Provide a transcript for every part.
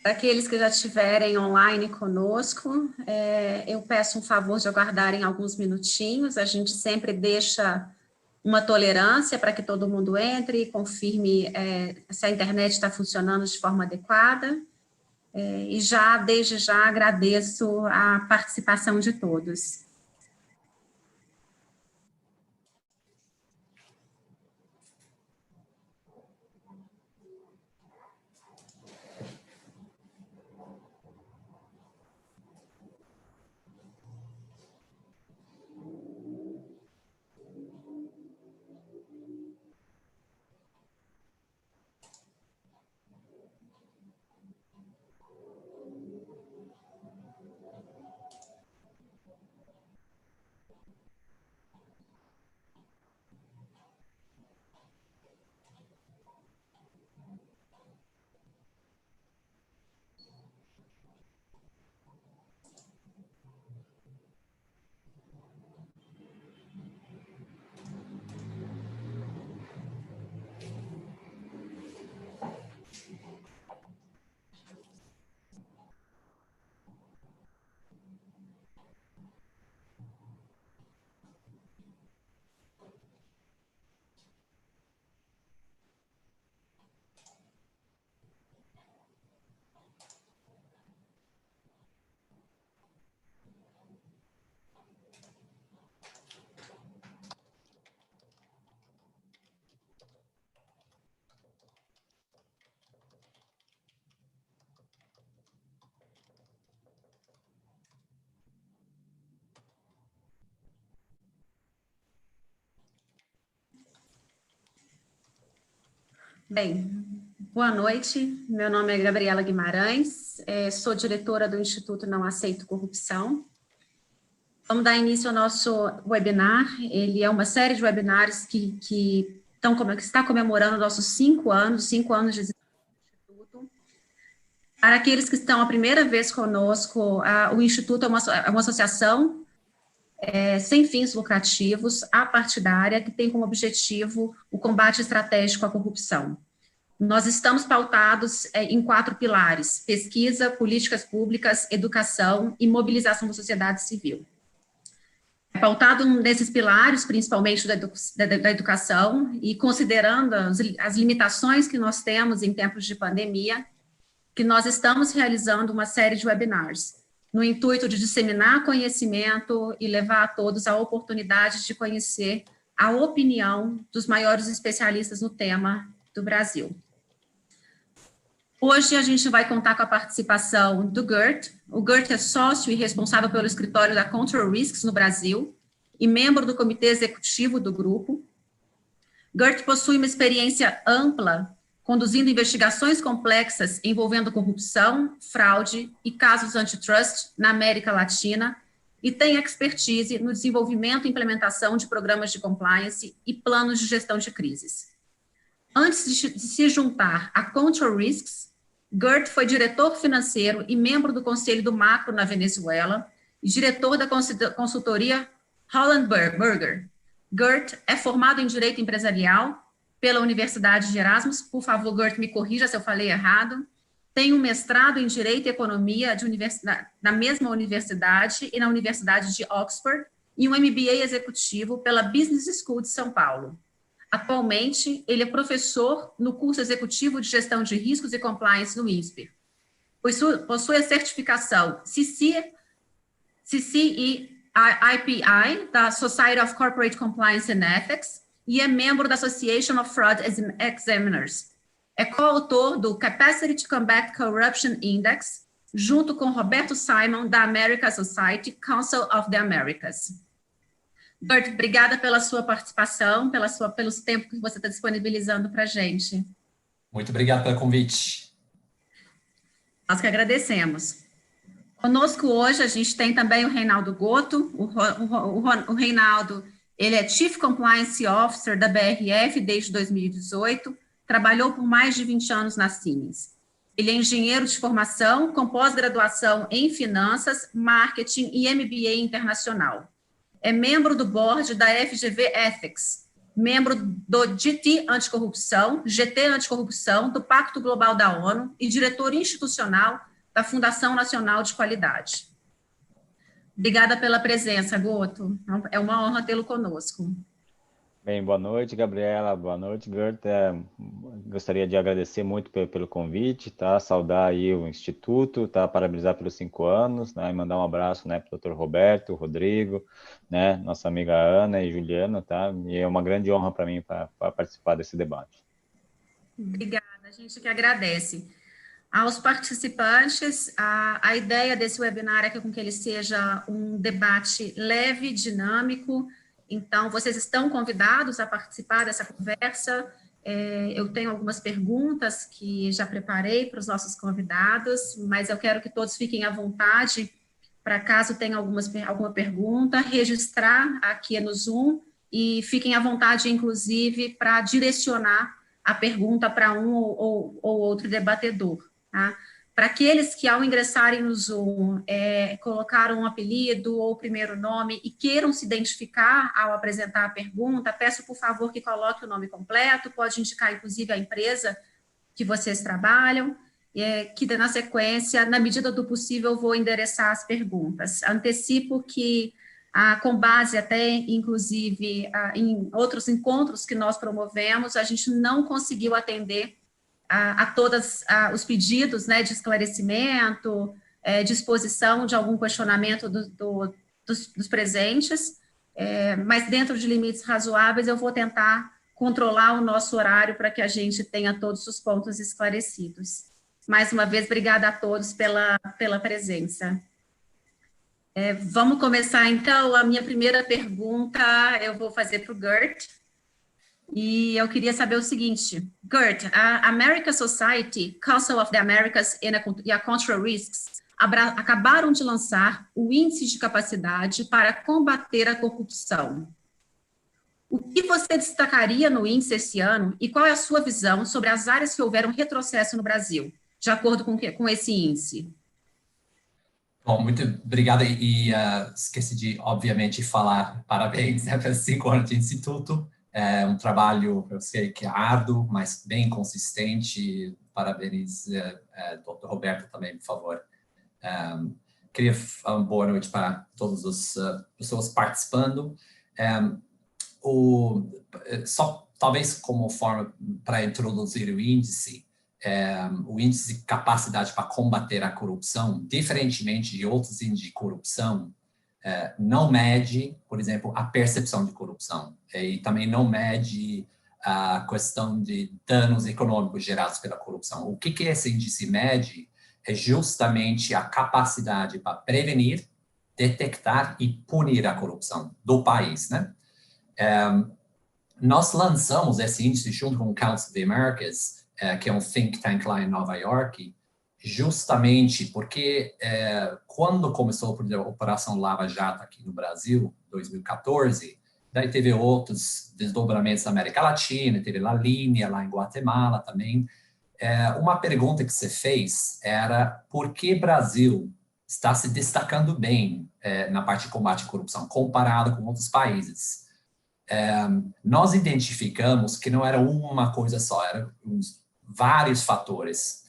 Para aqueles que já estiverem online conosco, eu peço um favor de aguardarem alguns minutinhos, a gente sempre deixa uma tolerância para que todo mundo entre e confirme se a internet está funcionando de forma adequada, e desde já, agradeço a participação de todos. Bem, boa noite, meu nome é Gabriela Guimarães, sou diretora do Instituto Não Aceito Corrupção. Vamos dar início ao nosso webinar, ele é uma série de webinários que está comemorando nossos 5 anos de existência do Instituto. Para aqueles que estão a primeira vez conosco, o Instituto é uma associação sem fins lucrativos, apartidária, que tem como objetivo o combate estratégico à corrupção. Nós estamos pautados em 4 pilares: pesquisa, políticas públicas, educação e mobilização da sociedade civil. É pautado nesses pilares, principalmente da educação, e considerando as limitações que nós temos em tempos de pandemia, que nós estamos realizando uma série de webinars, no intuito de disseminar conhecimento e levar a todos a oportunidade de conhecer a opinião dos maiores especialistas no tema do Brasil. Hoje a gente vai contar com a participação do Gert. O Gert é sócio e responsável pelo escritório da Control Risks no Brasil e membro do comitê executivo do grupo. Gert possui uma experiência ampla conduzindo investigações complexas envolvendo corrupção, fraude e casos antitrust na América Latina e tem expertise no desenvolvimento e implementação de programas de compliance e planos de gestão de crises. Antes de se juntar à Control Risks, Gert foi diretor financeiro e membro do Conselho do Macro na Venezuela e diretor da consultoria Holland Berger. Gert é formado em Direito Empresarial pela Universidade de Erasmus, por favor, Gert, me corrija se eu falei errado, tem um mestrado em Direito e Economia na mesma universidade e na Universidade de Oxford, e um MBA executivo pela Business School de São Paulo. Atualmente, ele é professor no curso executivo de Gestão de Riscos e Compliance no INSPER. Possui a certificação CCEIPI, da Society of Corporate Compliance and Ethics, e é membro da Association of Fraud Examiners. É coautor do Capacity to Combat Corruption Index, junto com Roberto Simon, da American Society Council of the Americas. Gert, obrigada pela sua participação, pelos tempos que você está disponibilizando para a gente. Muito obrigado pelo convite. Nós que agradecemos. Conosco hoje a gente tem também o Reinaldo Goto. O Reinaldo, ele é Chief Compliance Officer da BRF desde 2018, trabalhou por mais de 20 anos na Siemens. Ele é engenheiro de formação, com pós-graduação em finanças, marketing e MBA internacional. É membro do board da FGV Ethics, membro do GT Anticorrupção, do Pacto Global da ONU e diretor institucional da Fundação Nacional de Qualidade. Obrigada pela presença, Goto. É uma honra tê-lo conosco. Bem, boa noite, Gabriela. Boa noite, Gert. Gostaria de agradecer muito pelo convite, tá? Saudar aí o Instituto, tá? Parabenizar pelos 5 anos, né? E mandar um abraço, né, para o Dr. Roberto, Rodrigo, né? Nossa amiga Ana e Juliana, tá? E é uma grande honra para mim para participar desse debate. Obrigada, a gente que agradece. Aos participantes, a ideia desse webinar é que ele seja um debate leve, dinâmico. Então, vocês estão convidados a participar dessa conversa. Eu tenho algumas perguntas que já preparei para os nossos convidados, mas eu quero que todos fiquem à vontade para, caso tenha alguma pergunta, registrar aqui no Zoom e fiquem à vontade, inclusive, para direcionar a pergunta para um ou outro debatedor. Tá? Para aqueles que, ao ingressarem no Zoom, colocaram um apelido ou primeiro nome e queiram se identificar ao apresentar a pergunta, peço, por favor, que coloque o nome completo, pode indicar, inclusive, a empresa que vocês trabalham, que, na sequência, na medida do possível, eu vou endereçar as perguntas. Antecipo que, com base até, inclusive, em outros encontros que nós promovemos, a gente não conseguiu atender a todos os pedidos, né, de esclarecimento, de exposição de algum questionamento dos presentes, mas dentro de limites razoáveis eu vou tentar controlar o nosso horário para que a gente tenha todos os pontos esclarecidos. Mais uma vez, obrigada a todos pela presença. Vamos começar, então. A minha primeira pergunta eu vou fazer para o Gert. E eu queria saber o seguinte, Gert, a American Society, Council of the Americas e a Control Risks acabaram de lançar o Índice de Capacidade para Combater a Corrupção. O que você destacaria no índice esse ano e qual é a sua visão sobre as áreas que houveram retrocesso no Brasil, de acordo com esse índice? Bom, muito obrigado e esqueci de, obviamente, falar parabéns, né, pelos 5 anos de Instituto. É um trabalho, eu sei que é árduo, mas bem consistente. Parabéns, Dr. Roberto, também, por favor. Queria falar uma boa noite para todas as pessoas participando. Só talvez como forma para introduzir o índice de capacidade para combater a corrupção, diferentemente de outros índices de corrupção, não mede, por exemplo, a percepção de corrupção e também não mede a questão de danos econômicos gerados pela corrupção. O que esse índice mede é justamente a capacidade para prevenir, detectar e punir a corrupção do país, né? Nós lançamos esse índice junto com o Council of the Americas, que é um think tank lá em Nova York, justamente porque quando começou a Operação Lava Jato aqui no Brasil, 2014, daí teve outros desdobramentos na América Latina, teve La Línea lá em Guatemala também. Uma pergunta que você fez era por que o Brasil está se destacando bem na parte de combate à corrupção, comparado com outros países. Nós identificamos que não era uma coisa só, eram vários fatores.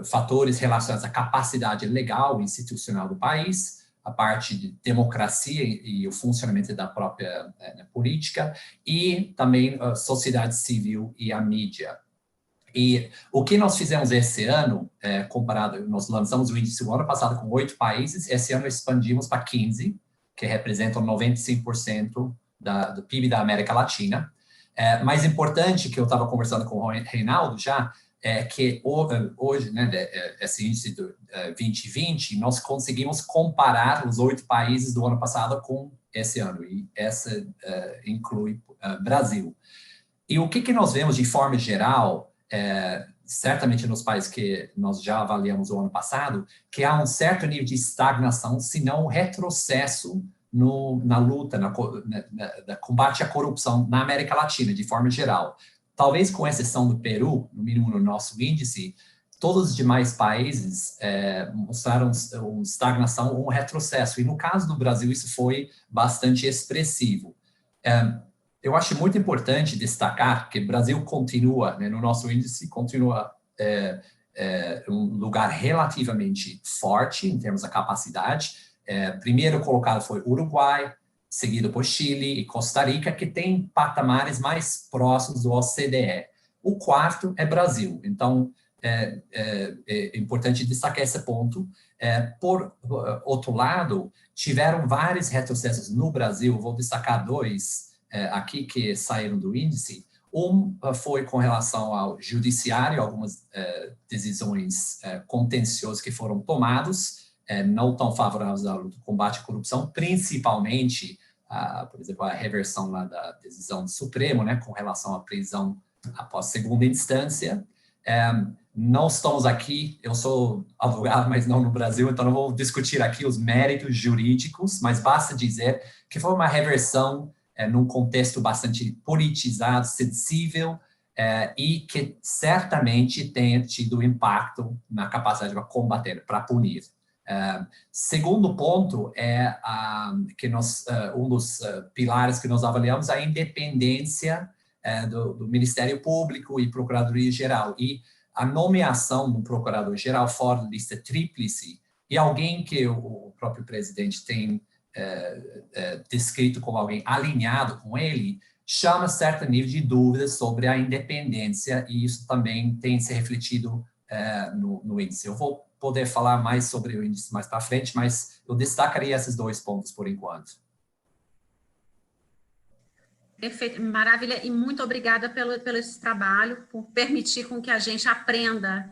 Fatores relacionados à capacidade legal e institucional do país, a parte de democracia e o funcionamento da própria política, e também a sociedade civil e a mídia. E o que nós fizemos esse ano, nós lançamos o índice o ano passado com 8 países, esse ano expandimos para 15, que representam 95% do PIB da América Latina. Mais importante, que eu estava conversando com o Reinaldo já, é que hoje, né, esse índice do 2020, nós conseguimos comparar os 8 países do ano passado com esse ano, e essa inclui Brasil. E o que nós vemos de forma geral, certamente nos países que nós já avaliamos o ano passado, que há um certo nível de estagnação, se não retrocesso na luta, na combate à corrupção na América Latina, de forma geral. Talvez com exceção do Peru, no mínimo no nosso índice, todos os demais países mostraram uma estagnação ou um retrocesso. E no caso do Brasil, isso foi bastante expressivo. Eu acho muito importante destacar que o Brasil continua, né, no nosso índice, continua um lugar relativamente forte em termos da capacidade. Primeiro colocado foi Uruguai, seguido por Chile e Costa Rica, que tem patamares mais próximos do OCDE. O quarto é Brasil. Então, é importante destacar esse ponto. Por outro lado, tiveram vários retrocessos no Brasil, vou destacar dois aqui que saíram do índice. Um foi com relação ao judiciário, algumas decisões contenciosas que foram tomadas, não tão favoráveis ao combate à corrupção, principalmente, por exemplo, a reversão lá da decisão do Supremo, né, com relação à prisão após segunda instância. Não estamos aqui, eu sou advogado, mas não no Brasil, então não vou discutir aqui os méritos jurídicos, mas basta dizer que foi uma reversão num contexto bastante politizado, sensível, e que certamente tenha tido impacto na capacidade para combater, para punir. Segundo ponto que um dos pilares que nós avaliamos a independência do Ministério Público e Procuradoria-Geral, e a nomeação do Procurador-Geral fora da lista tríplice, e alguém que o próprio presidente tem descrito como alguém alinhado com ele, chama certo nível de dúvidas sobre a independência, e isso também tem se refletido no índice. Eu vou poder falar mais sobre o índice mais para frente, mas eu destacaria esses dois pontos por enquanto. Perfeito, maravilha, e muito obrigada pelo esse trabalho, por permitir com que a gente aprenda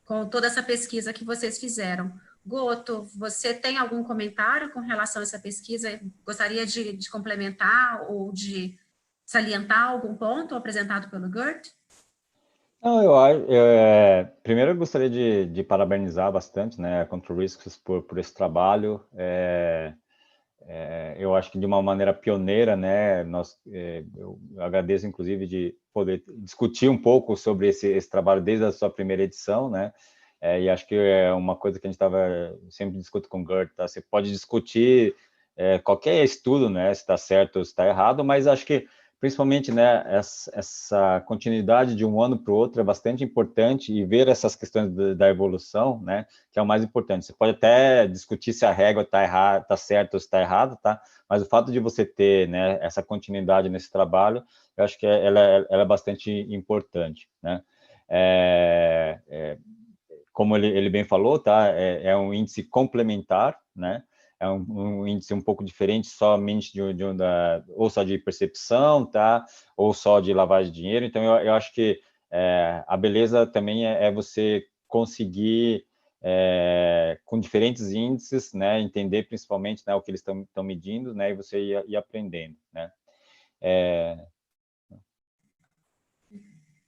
com toda essa pesquisa que vocês fizeram. Goto, você tem algum comentário com relação a essa pesquisa? Gostaria de complementar ou de salientar algum ponto apresentado pelo Gert? Não, primeiro eu gostaria de parabenizar bastante, né, a Control Risks por esse trabalho. Eu acho que de uma maneira pioneira, né, eu agradeço inclusive de poder discutir um pouco sobre esse trabalho desde a sua primeira edição, né, e acho que é uma coisa que a gente sempre discute com o Gert, tá? Você pode discutir qualquer estudo, né, se está certo ou se está errado, mas acho que principalmente, né, essa continuidade de um ano para o outro é bastante importante, e ver essas questões da evolução, né, que é o mais importante. Você pode até discutir se a régua está certa ou se está errada, tá? Mas o fato de você ter, né, essa continuidade nesse trabalho, eu acho que ela é bastante importante, né? Como ele bem falou, tá? É um índice complementar, né? É um índice um pouco diferente, somente ou só de percepção, tá? Ou só de lavagem de dinheiro. Então, eu acho que a beleza também é você conseguir, com diferentes índices, né? Entender principalmente, né, o que eles estão medindo, né? E você ir aprendendo, né?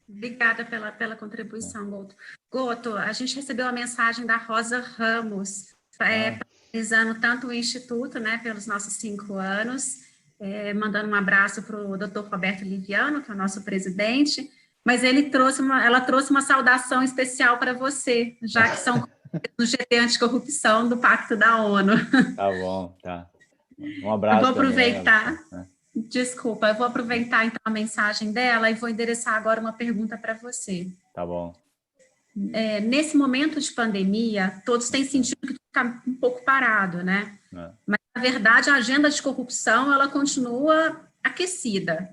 Obrigada pela contribuição, Goto. Goto, a gente recebeu a mensagem da Rosa Ramos, parabenizando tanto o Instituto, né, pelos nossos 5 anos, mandando um abraço para o Dr. Roberto Liviano, que é o nosso presidente, mas ela trouxe uma saudação especial para você, já que são no GT Anticorrupção do Pacto da ONU. Tá bom, tá. Um abraço. Eu vou aproveitar. Também, né? Desculpa, eu vou aproveitar então a mensagem dela e vou endereçar agora uma pergunta para você. Tá bom. Nesse momento de pandemia, todos têm sentido que está um pouco parado, né? Mas, na verdade, a agenda de corrupção, ela continua aquecida.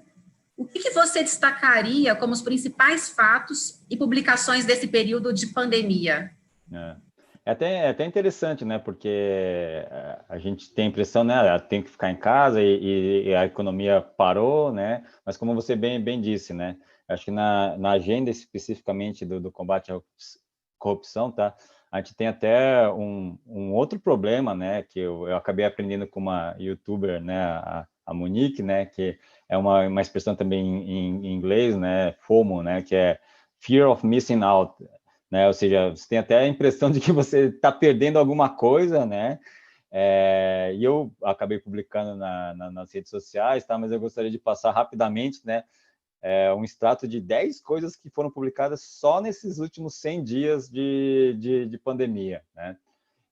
O que você destacaria como os principais fatos e publicações desse período de pandemia? É até interessante, né? Porque a gente tem a impressão, né? Tem que ficar em casa e a economia parou, né? Mas como você bem disse, né? Acho que na agenda especificamente do combate à corrupção, tá? A gente tem até um outro problema, né? Que eu acabei aprendendo com uma YouTuber, né? A Monique, né? Que é uma expressão também em inglês, né? FOMO, né? Que é Fear of Missing Out. Né? Ou seja, você tem até a impressão de que você está perdendo alguma coisa, né? E eu acabei publicando nas redes sociais, tá? Mas eu gostaria de passar rapidamente, né? Um extrato de 10 coisas que foram publicadas só nesses últimos 100 dias de pandemia, né?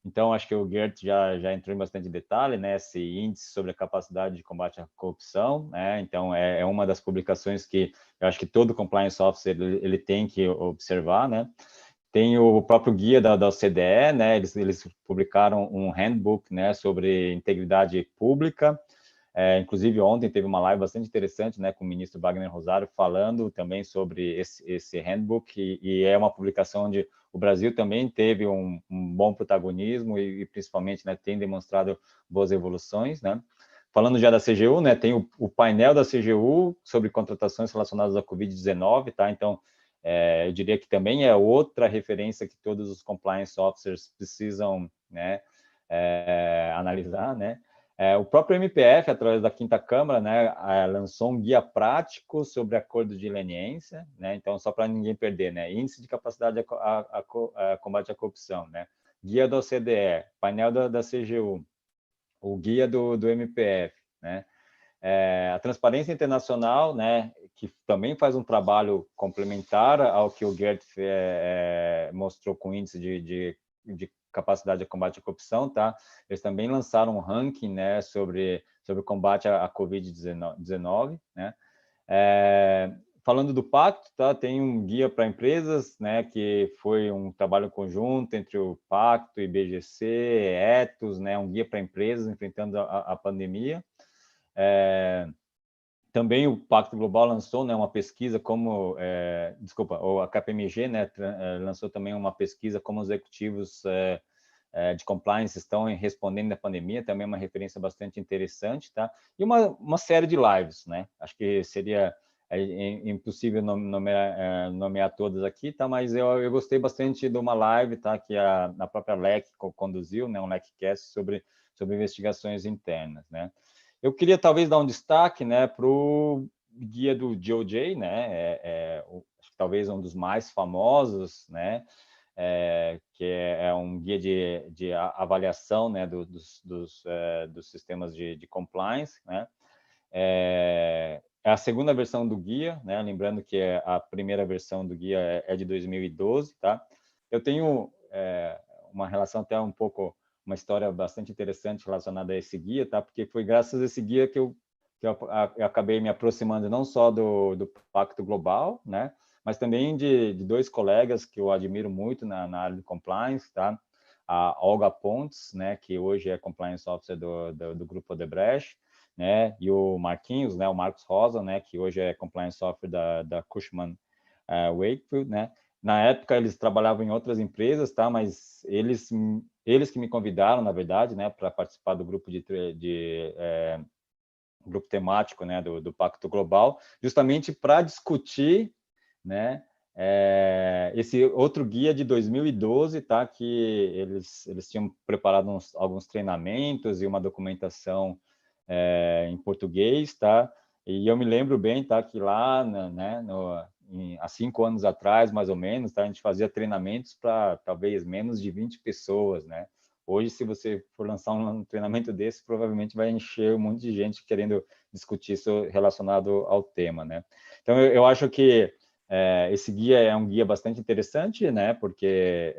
Então, acho que o Gert já entrou em bastante detalhe, né, esse índice sobre a capacidade de combate à corrupção, né, então é uma das publicações que eu acho que todo compliance officer ele tem que observar, né. Tem o próprio guia da OCDE, né, eles publicaram um handbook, né, sobre integridade pública. Inclusive, ontem teve uma live bastante interessante, né, com o ministro Wagner Rosário, falando também sobre esse handbook, e é uma publicação onde o Brasil também teve um bom protagonismo e principalmente, né, tem demonstrado boas evoluções, né. Falando já da CGU, né, tem o painel da CGU sobre contratações relacionadas à Covid-19, tá? Então, eu diria que também é outra referência que todos os compliance officers precisam, né, analisar, né. O próprio MPF, através da Quinta Câmara, né, lançou um guia prático sobre acordo de leniência, né, então, só para ninguém perder, né, índice de capacidade a combate à corrupção, né, guia da OCDE, painel da CGU, o guia do MPF, né, a Transparência Internacional, né, que também faz um trabalho complementar ao que o Gert mostrou com o índice de capacidade de combate à corrupção, tá? Eles também lançaram um ranking, né, sobre o combate à Covid-19, né? Falando do pacto, tá? Tem um guia para empresas, né, que foi um trabalho conjunto entre o pacto, IBGC, Ethos, né, um guia para empresas enfrentando a pandemia. Também o Pacto Global lançou, né, uma pesquisa como, ou a KPMG, né, lançou também uma pesquisa como os executivos de compliance estão respondendo à pandemia, também é uma referência bastante interessante, tá? E uma série de lives, né? Acho que seria impossível nomear todas aqui, tá? Mas eu gostei bastante de uma live, tá? Que a própria LEC conduziu, né? Um LECcast sobre investigações internas, né? Eu queria talvez dar um destaque, né, para o guia do DOJ, né, acho que talvez um dos mais famosos, né, que é um guia de avaliação, né, dos sistemas de compliance, né. É a segunda versão do guia, né, lembrando que a primeira versão do guia é de 2012, tá. Eu tenho uma relação até um pouco, uma história bastante interessante relacionada a esse guia, tá? Porque foi graças a esse guia que eu acabei me aproximando não só do Pacto Global, né? Mas também de dois colegas que eu admiro muito na área de compliance, tá? A Olga Pontes, né? Que hoje é Compliance Officer do Grupo Odebrecht, né? E o Marquinhos, né? O Marcos Rosa, né? Que hoje é Compliance Officer da Cushman Wakefield, né? Na época eles trabalhavam em outras empresas, tá? Mas eles que me convidaram, na verdade, né, para participar do grupo grupo temático, né, do Pacto Global, justamente para discutir, né, esse outro guia de 2012, tá? Que eles tinham preparado alguns treinamentos e uma documentação em português, tá? E eu me lembro bem, tá? Que lá, né, há 5 anos atrás, mais ou menos, tá? A gente fazia treinamentos para talvez menos de 20 pessoas, né? Hoje, se você for lançar um treinamento desse, provavelmente vai encher um monte de gente querendo discutir isso relacionado ao tema, né? Então, eu acho que esse guia é um guia bastante interessante, né? Porque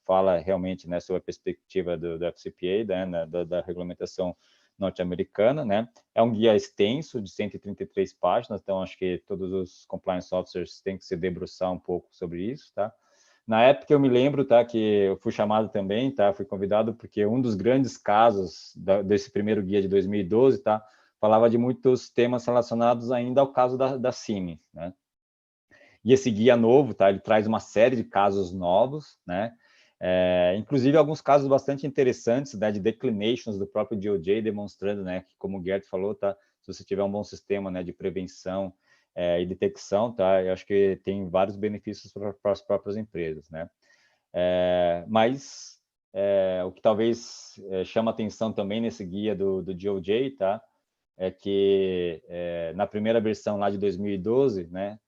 fala realmente, né, sobre a perspectiva do FCPA, né, da regulamentação norte-americana, né? É um guia extenso, de 133 páginas, então acho que todos os compliance officers têm que se debruçar um pouco sobre isso, tá? Na época eu me lembro, tá, que eu fui chamado também, tá, fui convidado porque um dos grandes casos desse primeiro guia de 2012, tá, falava de muitos temas relacionados ainda ao caso da Siemens, né? E esse guia novo, tá, ele traz uma série de casos novos, né? Inclusive alguns casos bastante interessantes, né, de declinations do próprio DOJ, demonstrando, né, que como o Gert falou, tá, se você tiver um bom sistema, né, de prevenção e detecção, tá, eu acho que tem vários benefícios para as próprias empresas, né. Mas o que talvez chama atenção também nesse guia do DOJ, tá, é que na primeira versão lá de 2012, né,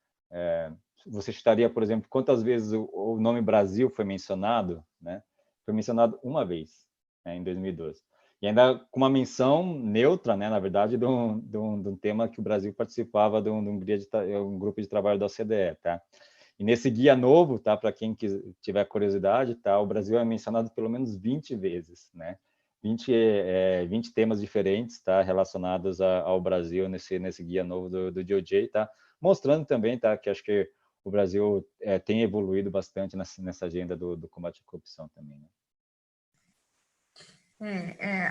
você estaria, por exemplo, quantas vezes o nome Brasil foi mencionado, né? Foi mencionado uma vez, né, em 2012. E ainda com uma menção neutra, né, na verdade, de um tema que o Brasil participava de um grupo de trabalho da OCDE, tá? E nesse guia novo, tá, para quem tiver curiosidade, tá, o Brasil é mencionado pelo menos 20 vezes, né? 20 temas diferentes, tá, relacionados ao Brasil nesse guia novo do DOJ, tá? Mostrando também, tá, que acho que o Brasil tem evoluído bastante nessa agenda do combate à corrupção também, né?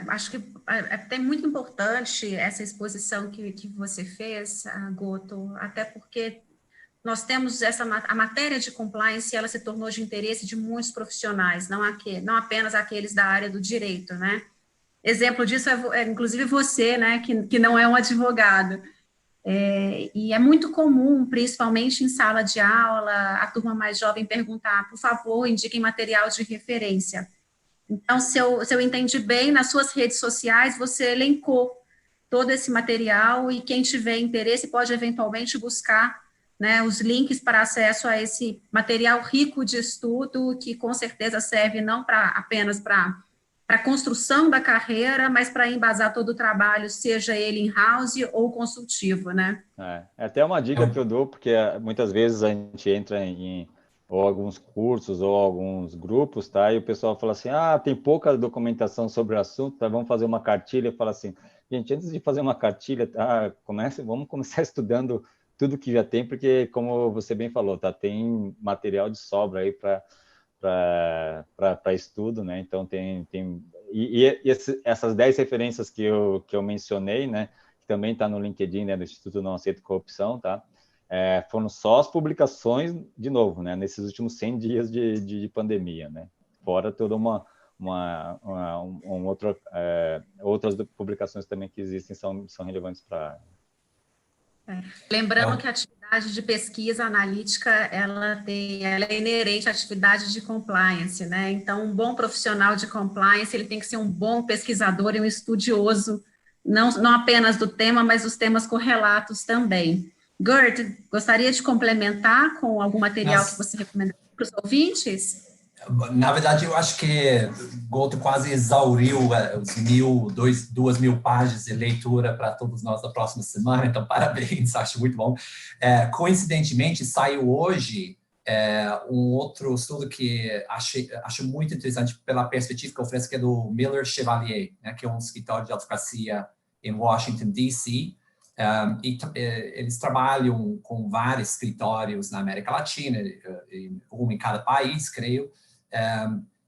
Acho que é até muito importante essa exposição que você fez, Goto, até porque nós temos a matéria de compliance, ela se tornou de interesse de muitos profissionais, não apenas aqueles da área do direito, né? Exemplo disso inclusive você, né, que não é um advogado. E é muito comum, principalmente em sala de aula, a turma mais jovem perguntar, por favor, indiquem material de referência. Então, se eu entendi bem, nas suas redes sociais, você elencou todo esse material e quem tiver interesse pode eventualmente buscar, né, os links para acesso a esse material rico de estudo, que com certeza serve não apenas para a construção da carreira, mas para embasar todo o trabalho, seja ele in-house ou consultivo, né? É até uma dica que eu dou, porque muitas vezes a gente entra ou alguns cursos ou alguns grupos, tá? E o pessoal fala assim, tem pouca documentação sobre o assunto, tá? Vamos fazer uma cartilha. Fala assim, gente, antes de fazer uma cartilha, tá? Vamos começar estudando tudo que já tem, porque, como você bem falou, tá? Tem material de sobra aí para estudo, né? Então, essas 10 referências que eu mencionei, né? Que também está no LinkedIn, né? Do Instituto Não Aceito Corrupção, tá? Foram só as publicações, de novo, né? Nesses últimos 100 dias de pandemia, né? Fora toda outras publicações também que existem são relevantes para a área. Lembrando que a atividade de pesquisa analítica, ela é inerente à atividade de compliance, né? Então, um bom profissional de compliance, ele tem que ser um bom pesquisador e um estudioso, não apenas do tema, mas dos temas correlatos também. Gert, gostaria de complementar com algum material que você recomendaria para os ouvintes? Na verdade, eu acho que Goto quase exauriu os 2.000 páginas de leitura para todos nós da próxima semana, então parabéns, acho muito bom. Coincidentemente, saiu hoje um outro estudo que acho muito interessante pela perspectiva que oferece, que é do Miller Chevalier, né, que é um escritório de advocacia em Washington, D.C., eles trabalham com vários escritórios na América Latina, um em cada país, creio.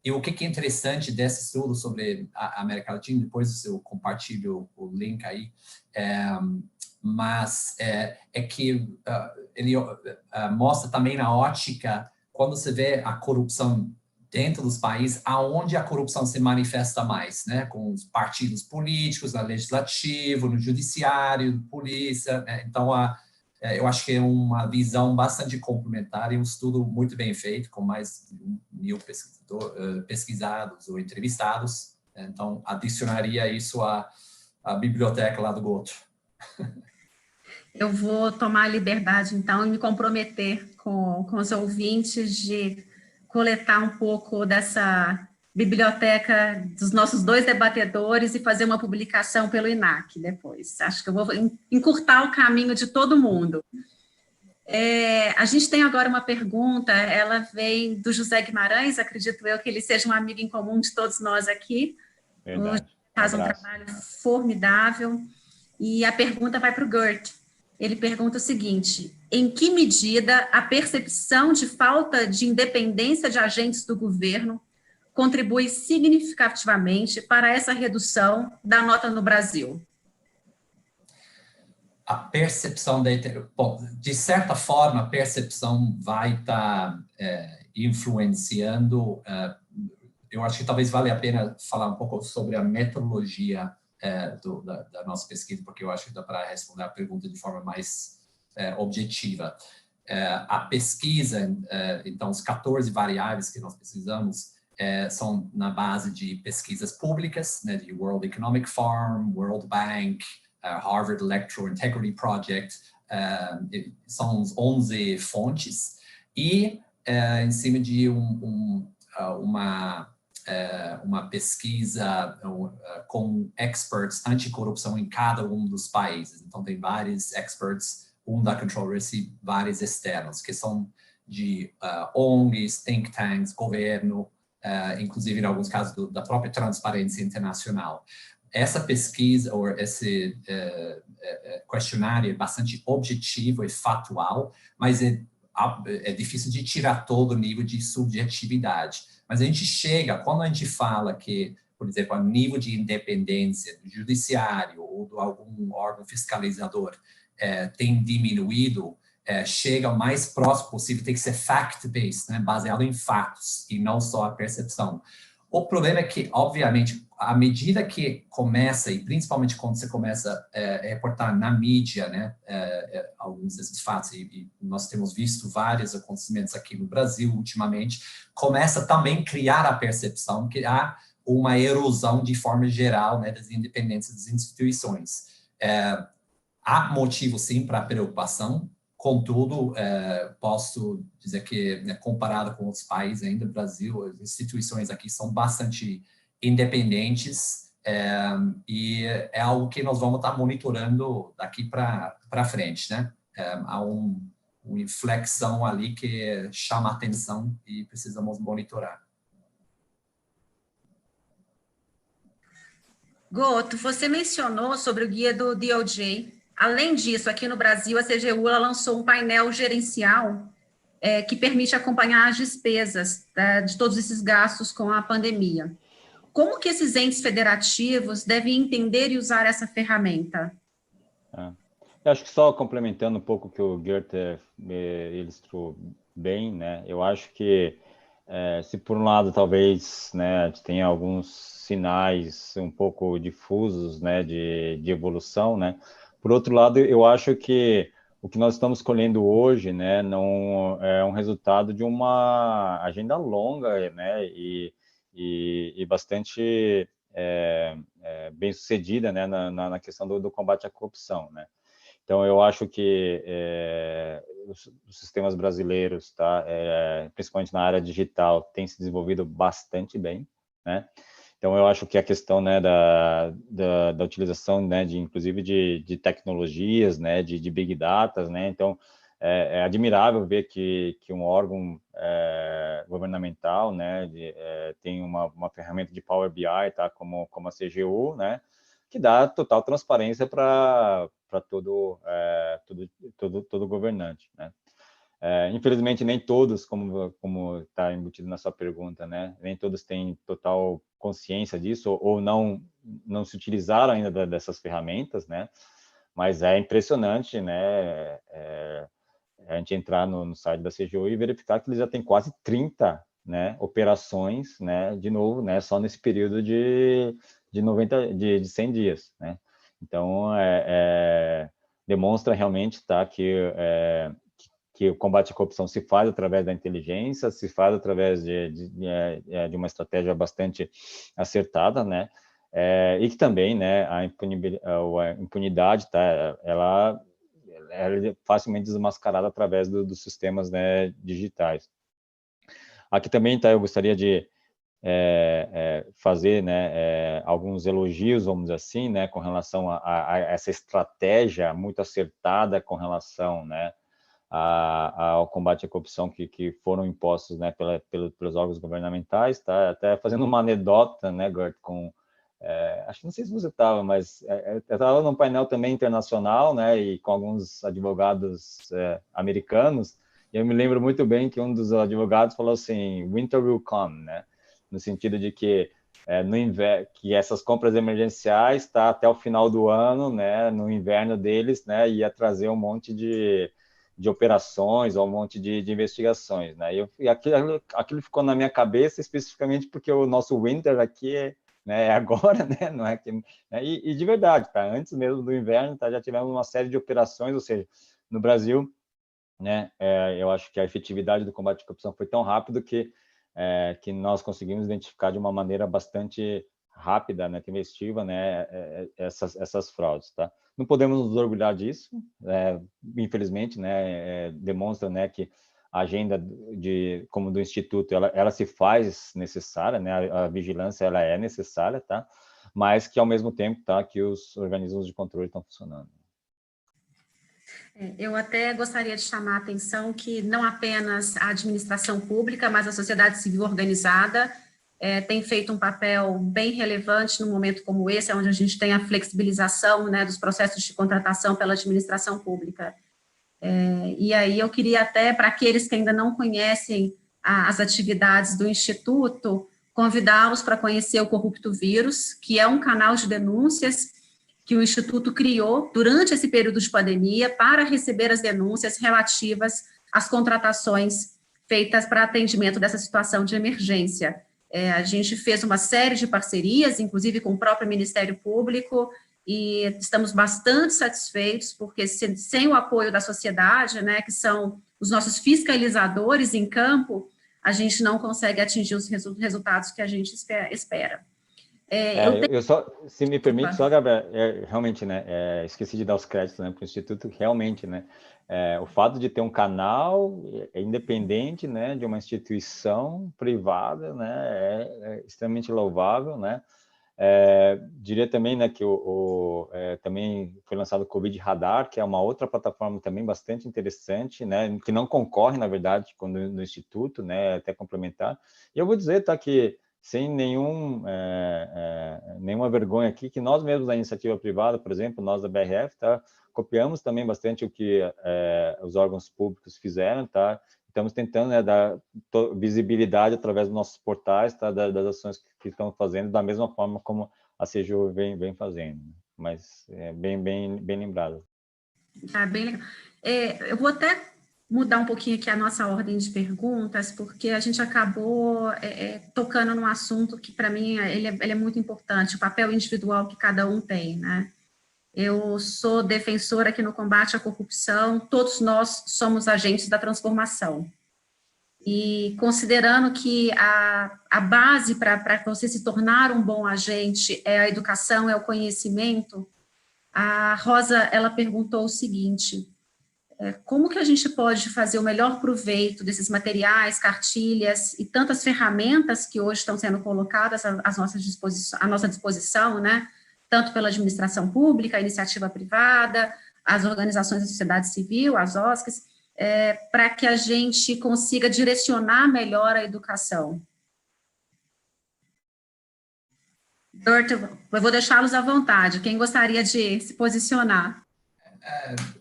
E o que é interessante desse estudo sobre a América Latina, depois eu compartilho o link aí, mas é que ele mostra também na ótica, quando você vê a corrupção dentro dos países, aonde a corrupção se manifesta mais, né? Com os partidos políticos, no legislativo, no judiciário, polícia. Então, eu acho que é uma visão bastante complementar e um estudo muito bem feito, com mais de 1.000 pesquisados ou entrevistados. Então, adicionaria isso à biblioteca lá do Goto. Eu vou tomar a liberdade, então, e me comprometer com os ouvintes de coletar um pouco dessa biblioteca dos nossos 2 debatedores e fazer uma publicação pelo INAC depois. Acho que eu vou encurtar o caminho de todo mundo. A gente tem agora uma pergunta, ela vem do José Guimarães, acredito eu que ele seja um amigo em comum de todos nós aqui. Verdade. Faz um trabalho formidável. E a pergunta vai para o Gert. Ele pergunta o seguinte: em que medida a percepção de falta de independência de agentes do governo contribui significativamente para essa redução da nota no Brasil? A percepção bom, de certa forma, a percepção vai estar influenciando. Eu acho que talvez valha a pena falar um pouco sobre a metodologia da nossa pesquisa, porque eu acho que dá para responder a pergunta de forma mais objetiva. A pesquisa, então, os 14 variáveis que nós pesquisamos são na base de pesquisas públicas, né, de World Economic Forum, World Bank, Harvard Electoral Integrity Project, são 11 fontes, e em cima de uma pesquisa com experts anticorrupção em cada um dos países. Então, tem vários experts, da Control Risk e vários externos, que são de ONGs, think tanks, governo, inclusive em alguns casos da própria Transparência Internacional. Essa pesquisa, ou esse questionário é bastante objetivo e factual, mas é difícil de tirar todo o nível de subjetividade. Mas a gente chega, quando a gente fala que, por exemplo, o nível de independência do judiciário ou de algum órgão fiscalizador tem diminuído, chega o mais próximo possível, tem que ser fact-based, né, baseado em fatos e não só a percepção. O problema é que, obviamente, à medida que começa, e principalmente quando você começa a reportar na mídia, né, alguns desses fatos, e nós temos visto vários acontecimentos aqui no Brasil ultimamente, começa também a criar a percepção que há uma erosão de forma geral, né, das independências das instituições. Há motivo, sim, para preocupação. Contudo, posso dizer que, né, comparado com outros países, ainda no Brasil, as instituições aqui são bastante independentes, e é algo que nós vamos estar monitorando daqui para frente, né? Há uma inflexão ali que chama a atenção e precisamos monitorar. Goto, você mencionou sobre o guia do DOJ. Além disso, aqui no Brasil, a CGU lançou um painel gerencial que permite acompanhar as despesas de todos esses gastos com a pandemia. Como que esses entes federativos devem entender e usar essa ferramenta? Eu acho que só complementando um pouco o que o Goethe ilustrou bem, né? Eu acho que se por um lado talvez, né, tenha alguns sinais um pouco difusos, né, de evolução, né? Por outro lado, eu acho que o que nós estamos colhendo hoje, né, não é um resultado de uma agenda longa, né, e bastante bem sucedida, né, na questão do combate à corrupção, né? Então, eu acho que os sistemas brasileiros, tá, principalmente na área digital, têm se desenvolvido bastante bem, né? Então, eu acho que a questão, né, da utilização, né, inclusive de tecnologias, né, de big data, né? Então, é admirável ver que um órgão governamental, né, tem uma ferramenta de Power BI, tá, como a CGU, né, que dá total transparência para todo governante, né? Infelizmente, nem todos, como está embutido na sua pergunta, né? Nem todos têm total consciência disso ou não se utilizaram ainda dessas ferramentas, né? Mas é impressionante, né? A gente entrar no site da CGU e verificar que eles já têm quase 30, né, operações, né? De novo, né? Só nesse período de 100 dias, né? Então, demonstra realmente, tá, que o combate à corrupção se faz através da inteligência, se faz através de uma estratégia bastante acertada, né? E que também, né, a impunidade, tá, ela é facilmente desmascarada através dos sistemas, né, digitais. Aqui também, tá, eu gostaria de fazer, né, alguns elogios, vamos dizer assim, né, com relação a essa estratégia muito acertada com relação, né, ao combate à corrupção que foram impostos, né, pelos órgãos governamentais, tá? Até fazendo uma anedota, né, Gert, acho que não sei se você estava, mas eu estava num painel também internacional, né, e com alguns advogados americanos, e eu me lembro muito bem que um dos advogados falou assim, winter will come, né, no sentido de que que essas compras emergenciais, tá, até o final do ano, né, no inverno deles, né, ia trazer um monte de operações ou um monte de investigações, né? E aquilo ficou na minha cabeça especificamente porque o nosso winter aqui é agora, né? Não é que, né? E de verdade, tá? Antes mesmo do inverno, tá? Já tivemos uma série de operações, ou seja, no Brasil, né? Eu acho que a efetividade do combate à corrupção foi tão rápido que nós conseguimos identificar de uma maneira bastante rápida, né, tempestiva, né, essas fraudes, tá? Não podemos nos orgulhar disso, infelizmente, né, demonstra, né, que a agenda como do Instituto, ela se faz necessária, né, a vigilância, ela é necessária, tá? Mas que, ao mesmo tempo, tá, que os organismos de controle estão funcionando. Eu até gostaria de chamar a atenção que não apenas a administração pública, mas a sociedade civil organizada tem feito um papel bem relevante num momento como esse, onde a gente tem a flexibilização, né, dos processos de contratação pela administração pública. E aí eu queria até, para aqueles que ainda não conhecem as atividades do Instituto, convidá-los para conhecer o Corrupto Vírus, que é um canal de denúncias que o Instituto criou durante esse período de pandemia para receber as denúncias relativas às contratações feitas para atendimento dessa situação de emergência. A gente fez uma série de parcerias, inclusive com o próprio Ministério Público, e estamos bastante satisfeitos, porque sem o apoio da sociedade, né, que são os nossos fiscalizadores em campo, a gente não consegue atingir os resultados que a gente espera. Eu só, se me permite, só, Gabriel, realmente, né, esqueci de dar os créditos, né, para o Instituto, realmente, né, o fato de ter um canal independente, né, de uma instituição privada, né, é extremamente louvável, né. Diria também, né, que também foi lançado o Covid Radar, que é uma outra plataforma também bastante interessante, né, que não concorre, na verdade, no Instituto, né, até complementar. E eu vou dizer, tá, que sem nenhuma vergonha aqui, que nós mesmos da iniciativa privada, por exemplo, nós da BRF, tá, copiamos também bastante o que os órgãos públicos fizeram, tá. Estamos tentando, né, dar visibilidade através dos nossos portais, tá, das ações que estão fazendo, da mesma forma como a CEJU vem fazendo. Mas é bem lembrado. Bem legal. Eu vou até mudar um pouquinho aqui a nossa ordem de perguntas, porque a gente acabou tocando num assunto que, para mim, ele é muito importante, o papel individual que cada um tem, né? Eu sou defensora aqui no combate à corrupção, todos nós somos agentes da transformação. E considerando que a base para você se tornar um bom agente é a educação, é o conhecimento, a Rosa, ela perguntou o seguinte: como que a gente pode fazer o melhor proveito desses materiais, cartilhas e tantas ferramentas que hoje estão sendo colocadas à nossa disposição, né? Tanto pela administração pública, a iniciativa privada, as organizações da sociedade civil, as OSCs, para que a gente consiga direcionar melhor a educação. Gert, eu vou deixá-los à vontade. Quem gostaria de se posicionar?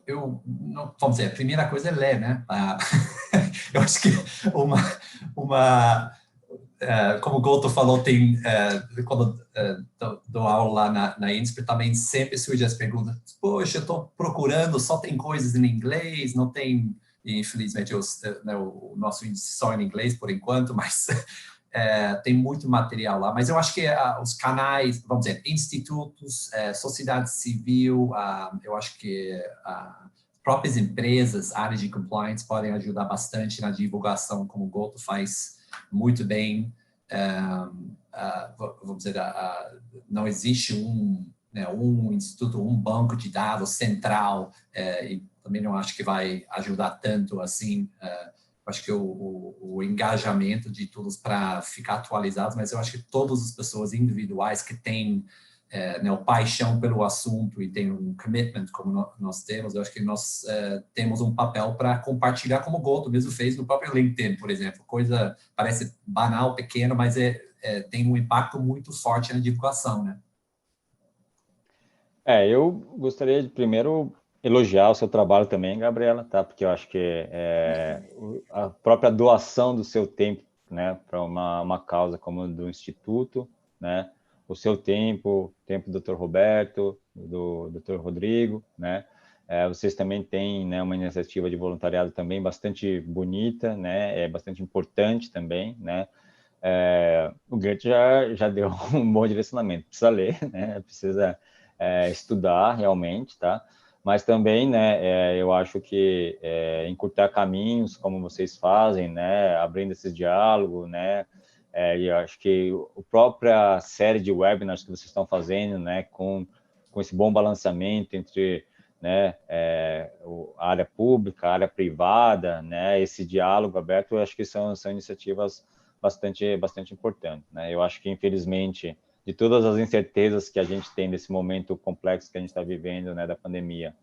Vamos dizer, a primeira coisa é ler, né? Eu acho que como o Goto falou, quando dou aula lá na INSPER, também sempre surgem as perguntas: poxa, eu estou procurando, só tem coisas em inglês, não tem, infelizmente, o nosso índice só em inglês por enquanto, mas tem muito material lá. Mas eu acho que os canais, vamos dizer, institutos, sociedade civil, eu acho que próprias empresas, áreas de compliance podem ajudar bastante na divulgação, como o Goto faz muito bem. Vamos dizer, não existe um instituto, um banco de dados central, e também não acho que vai ajudar tanto assim. Acho que o engajamento de todos para ficar atualizados, mas eu acho que todas as pessoas individuais que têm o paixão pelo assunto e tem um commitment como nós temos, eu acho que nós temos um papel para compartilhar, como o Goto mesmo fez no próprio LinkedIn, por exemplo. Coisa parece banal, pequena, mas tem um impacto muito forte na divulgação, né? Eu gostaria de primeiro elogiar o seu trabalho também, Gabriela, tá? Porque eu acho que a própria doação do seu tempo, né, para uma causa como a do Instituto, né, o seu tempo, o tempo do Dr. Roberto, do Dr. Rodrigo, né, vocês também têm, né, uma iniciativa de voluntariado também bastante bonita, né, bastante importante também, né. O Gert já deu um bom direcionamento, precisa ler, né, precisa estudar realmente, tá? Mas também, né, eu acho que encurtar caminhos, como vocês fazem, né, abrindo esse diálogo, né, e eu acho que a própria série de webinars que vocês estão fazendo, né, com esse bom balanceamento entre, né, a área pública, a área privada, né, esse diálogo aberto, eu acho que são iniciativas bastante importantes, né? Eu acho que, infelizmente, de todas as incertezas que a gente tem nesse momento complexo que a gente está vivendo, né, da pandemia,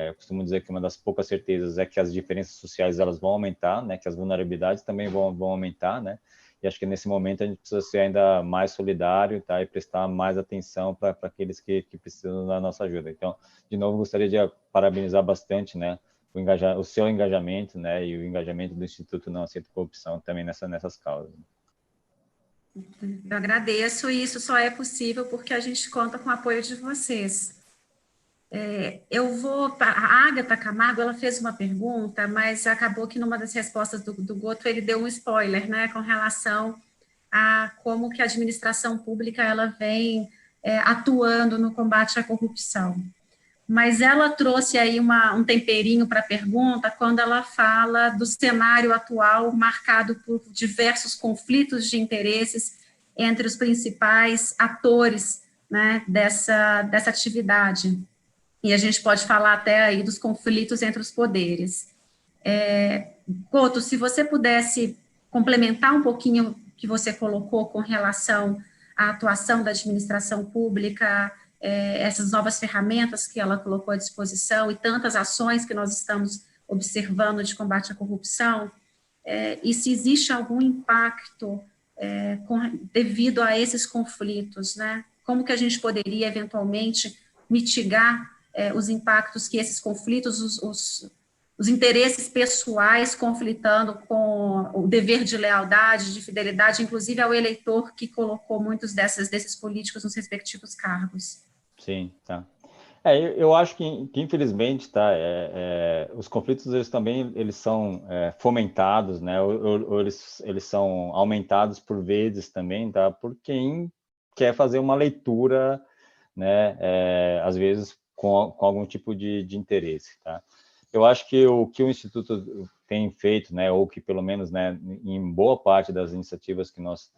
eu costumo dizer que uma das poucas certezas é que as diferenças sociais elas vão aumentar, né, que as vulnerabilidades também vão aumentar, né, e acho que nesse momento a gente precisa ser ainda mais solidário, tá, e prestar mais atenção para aqueles que precisam da nossa ajuda. Então, de novo, gostaria de parabenizar bastante, né, o seu engajamento, né, e o engajamento do Instituto Não Aceito Corrupção também nessas causas. Eu agradeço, e isso só é possível porque a gente conta com o apoio de vocês. A Agatha Camargo, ela fez uma pergunta, mas acabou que numa das respostas do Goto ele deu um spoiler, né, com relação a como que a administração pública ela vem atuando no combate à corrupção. Mas ela trouxe aí um temperinho para a pergunta quando ela fala do cenário atual marcado por diversos conflitos de interesses entre os principais atores, né, dessa atividade. E a gente pode falar até aí dos conflitos entre os poderes. Couto, se você pudesse complementar um pouquinho o que você colocou com relação à atuação da administração pública, essas novas ferramentas que ela colocou à disposição e tantas ações que nós estamos observando de combate à corrupção, e se existe algum impacto devido a esses conflitos, né? Como que a gente poderia, eventualmente, mitigar os impactos que esses conflitos, os interesses pessoais conflitando com o dever de lealdade, de fidelidade, inclusive ao eleitor que colocou muitos desses políticos nos respectivos cargos. Sim, tá. Eu acho que infelizmente, tá, os conflitos eles são fomentados, né, ou eles são aumentados por vezes também, tá, por quem quer fazer uma leitura, né, às vezes com algum tipo de interesse, tá. Eu acho que o Instituto tem feito, né, ou que pelo menos, né, em boa parte das iniciativas que nós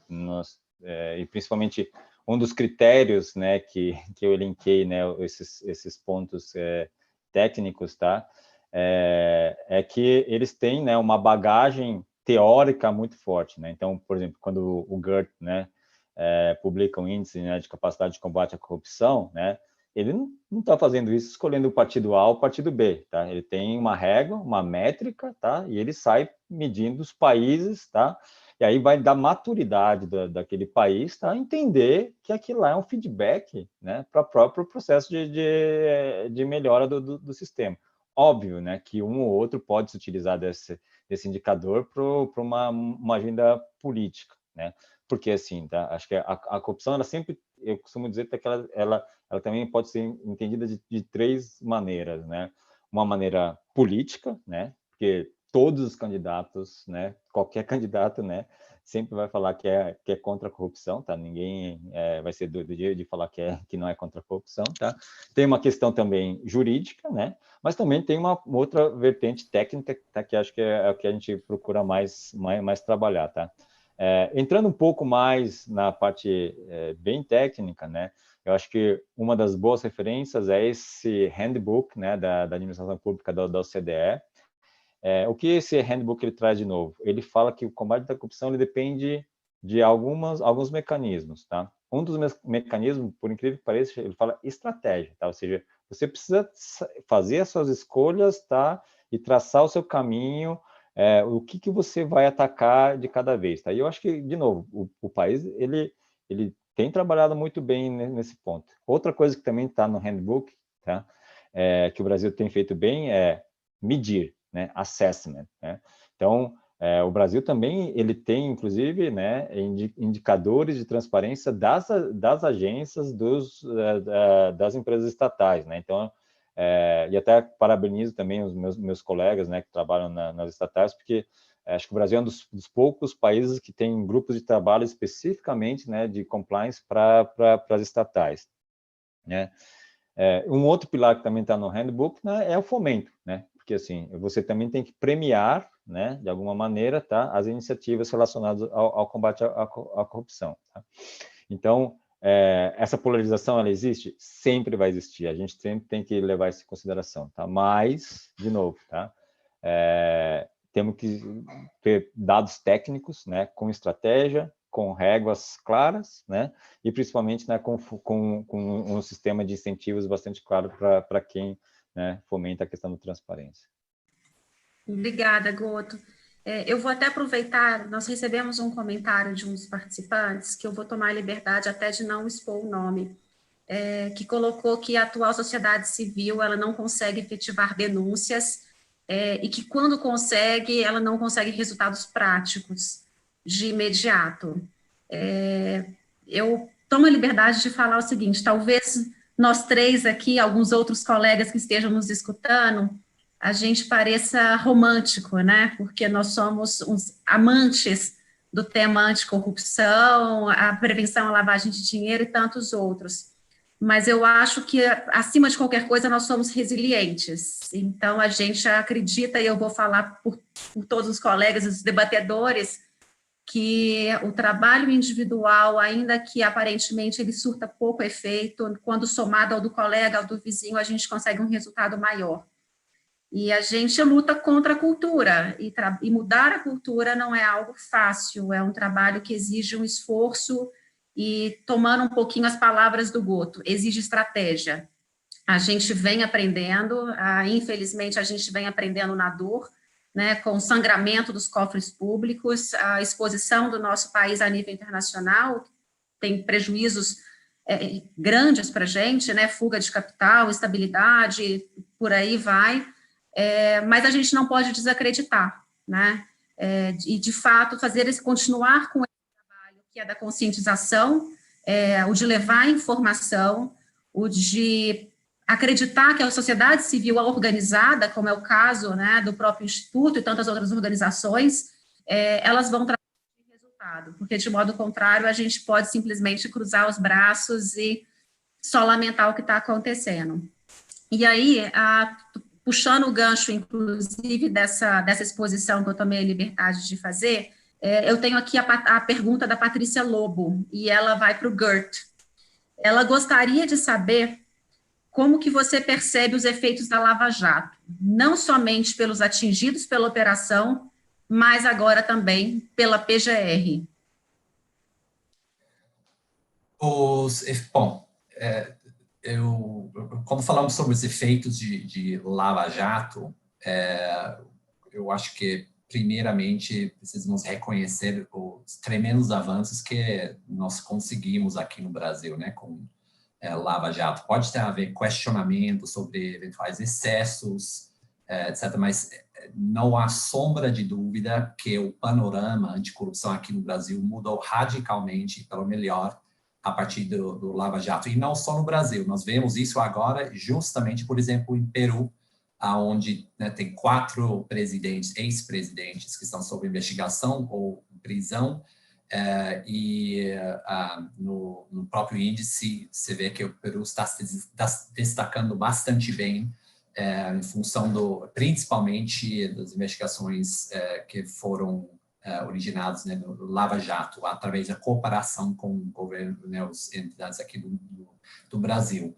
e principalmente um dos critérios, né, que eu elenquei, né, esses pontos técnicos, tá, que eles têm, né, uma bagagem teórica muito forte, né. Então, por exemplo, quando o GERT, né, publica um índice, né, de capacidade de combate à corrupção, né, ele não está fazendo isso escolhendo o partido A ou o partido B, tá? Ele tem uma régua, uma métrica, tá? E ele sai medindo os países, tá? E aí vai dar maturidade daquele país, tá? Entender que aquilo lá é um feedback, né? Para o próprio processo de melhora do sistema. Óbvio, né? Que um ou outro pode se utilizar desse indicador para uma agenda política, né? Porque assim, tá? Acho que a corrupção, ela sempre, eu costumo dizer que ela também pode ser entendida de três maneiras, né? Uma maneira política, né? Porque todos os candidatos, né? Qualquer candidato, né? Sempre vai falar que é contra a corrupção, tá? Ninguém vai ser do dia de falar que não é contra a corrupção, tá? Tem uma questão também jurídica, né? Mas também tem uma outra vertente técnica, tá? Que acho que é o que a gente procura mais trabalhar, tá? Entrando um pouco mais na parte bem técnica, né? Eu acho que uma das boas referências é esse handbook, né, da administração pública da OCDE. O que esse handbook ele traz de novo? Ele fala que o combate à corrupção ele depende de alguns mecanismos, tá? Um dos mecanismos, por incrível que pareça, ele fala estratégia, tá? Ou seja, você precisa fazer as suas escolhas, tá? E traçar o seu caminho, o que você vai atacar de cada vez, tá? E eu acho que, de novo, o país, ele tem trabalhado muito bem nesse ponto. Outra coisa que também está no handbook, tá? Que o Brasil tem feito bem é medir, né? Assessment, né? Então, o Brasil também ele tem, inclusive, né, indicadores de transparência das agências das empresas estatais, né? Então, e até parabenizo também os meus colegas, né, que trabalham nas estatais, porque acho que o Brasil é um dos poucos países que tem grupos de trabalho especificamente, né, de compliance para as estatais, né? Um outro pilar que também está no handbook, né, é o fomento, né? Porque assim, você também tem que premiar, né, de alguma maneira, tá, as iniciativas relacionadas ao combate à corrupção. Tá? Então, essa polarização, ela existe? Sempre vai existir, a gente sempre tem que levar isso em consideração, tá? Mas, de novo, tá? Temos que ter dados técnicos, né, com estratégia, com réguas claras, né, e principalmente, né, com um sistema de incentivos bastante claro para quem né, fomenta a questão da transparência. Obrigada, Goto. Eu vou até aproveitar, nós recebemos um comentário de um dos participantes, que eu vou tomar a liberdade até de não expor o nome, que colocou que a atual sociedade civil, ela não consegue efetivar denúncias, e que quando consegue, ela não consegue resultados práticos de imediato. Eu tomo a liberdade de falar o seguinte, talvez nós três aqui, alguns outros colegas que estejam nos escutando, a gente pareça romântico, né? Porque nós somos uns amantes do tema anticorrupção, a prevenção à lavagem de dinheiro e tantos outros. Mas eu acho que, acima de qualquer coisa, nós somos resilientes. Então, a gente acredita, e eu vou falar por todos os colegas, os debatedores, que o trabalho individual, ainda que aparentemente ele surta pouco efeito, quando somado ao do colega, ao do vizinho, a gente consegue um resultado maior. E a gente luta contra a cultura, e mudar a cultura não é algo fácil, é um trabalho que exige um esforço, e tomando um pouquinho as palavras do Goto, exige estratégia. A gente vem aprendendo, infelizmente a gente vem aprendendo na dor, né, com o sangramento dos cofres públicos, a exposição do nosso país a nível internacional tem prejuízos grandes para a gente, né, fuga de capital, instabilidade, por aí vai. Mas a gente não pode desacreditar, né? E, de fato, continuar com esse trabalho que é da conscientização, o de levar informação, o de acreditar que a sociedade civil é organizada, como é o caso, né, do próprio Instituto e tantas outras organizações, elas vão trazer resultado, porque, de modo contrário, a gente pode simplesmente cruzar os braços e só lamentar o que está acontecendo. E aí, puxando o gancho, inclusive, dessa exposição que eu tomei a liberdade de fazer, eu tenho aqui a pergunta da Patrícia Lobo, e ela vai para o Gert. Ela gostaria de saber como que você percebe os efeitos da Lava Jato, não somente pelos atingidos pela operação, mas agora também pela PGR. Bom, quando falamos sobre os efeitos de Lava Jato, eu acho que, primeiramente, precisamos reconhecer os tremendos avanços que nós conseguimos aqui no Brasil, né, com Lava Jato. Pode ter a ver questionamento sobre eventuais excessos, etc., mas não há sombra de dúvida que o panorama anticorrupção aqui no Brasil mudou radicalmente, pelo melhor, a partir do Lava Jato. E não só no Brasil, nós vemos isso agora justamente, por exemplo, em Peru, onde, né, tem 4 presidentes, ex-presidentes, que estão sob investigação ou prisão, no próprio índice você vê que o Peru está se destacando bastante bem, em função principalmente das investigações que foram originadas, né, no Lava Jato, através da cooperação com o governo, né, as entidades aqui do Brasil.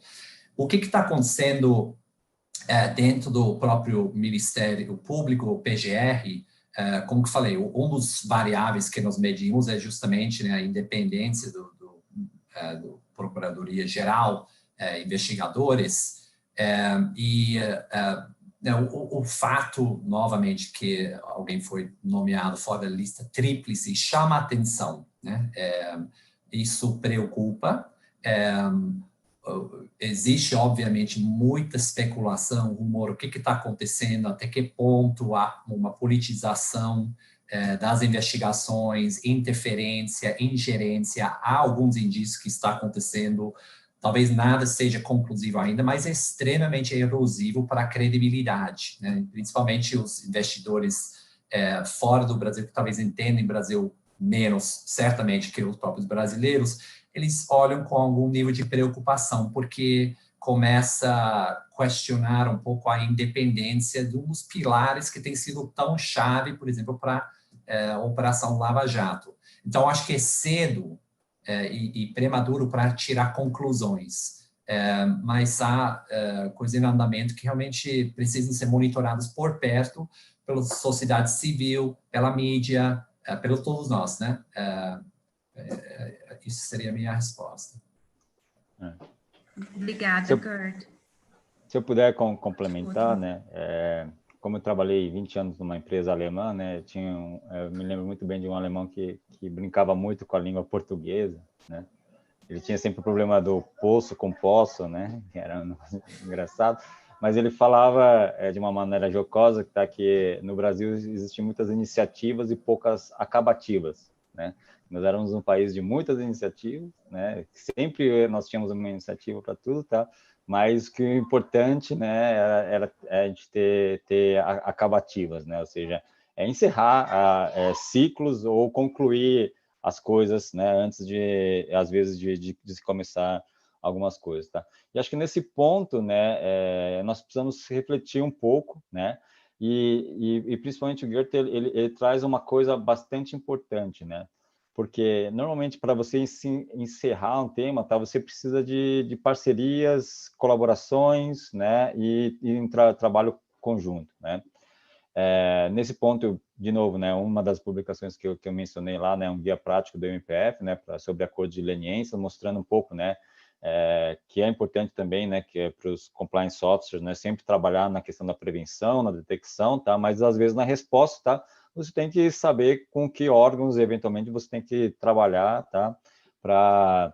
O que está acontecendo dentro do próprio Ministério Público, o PGR? Como que falei, um dos variáveis que nós medimos é justamente, né, a independência do Procuradoria-Geral, investigadores, o fato, novamente, que alguém foi nomeado fora da lista tríplice chama a atenção, né? Isso preocupa. Existe, obviamente, muita especulação, rumor, o que está acontecendo, até que ponto há uma politização das investigações, interferência, ingerência. Há alguns indícios que está acontecendo. Talvez nada seja conclusivo ainda, mas é extremamente erosivo para a credibilidade, né? Principalmente os investidores fora do Brasil, que talvez entendem o Brasil menos, certamente, que os próprios brasileiros, eles olham com algum nível de preocupação, porque começa a questionar um pouco a independência de um dos pilares que tem sido tão chave, por exemplo, para a Operação Lava Jato. Então, acho que é cedo e prematuro para tirar conclusões, mas há coisas em andamento que realmente precisam ser monitoradas por perto pela sociedade civil, pela mídia, pelos todos nós, né? Isso seria a minha resposta. Obrigada, Gert. Se eu puder complementar, né, como eu trabalhei 20 anos numa empresa alemã, né, eu me lembro muito bem de um alemão que brincava muito com a língua portuguesa, né, ele tinha sempre o problema do poço com poço, né, que era engraçado, mas ele falava de uma maneira jocosa que no Brasil existem muitas iniciativas e poucas acabativas, né, nós éramos um país de muitas iniciativas, né, sempre nós tínhamos uma iniciativa para tudo, tá, mas o que é importante, né, era a gente ter acabativas, né, ou seja, encerrar ciclos ou concluir as coisas, né, antes de, às vezes, de se começar algumas coisas, tá? E acho que nesse ponto, né, nós precisamos refletir um pouco, né, e principalmente o Goethe, ele traz uma coisa bastante importante, né, porque normalmente para você encerrar um tema, tá, você precisa de parcerias, colaborações, né, e trabalho conjunto, né. Nesse ponto, de novo, né, uma das publicações que eu mencionei lá, né, um guia prático do MPF, né, sobre acordo de leniência, mostrando um pouco, né, que é importante também, né, que para os compliance officers, né, sempre trabalhar na questão da prevenção, na detecção, tá, mas às vezes na resposta, tá, você tem que saber com que órgãos, eventualmente, você tem que trabalhar, tá, para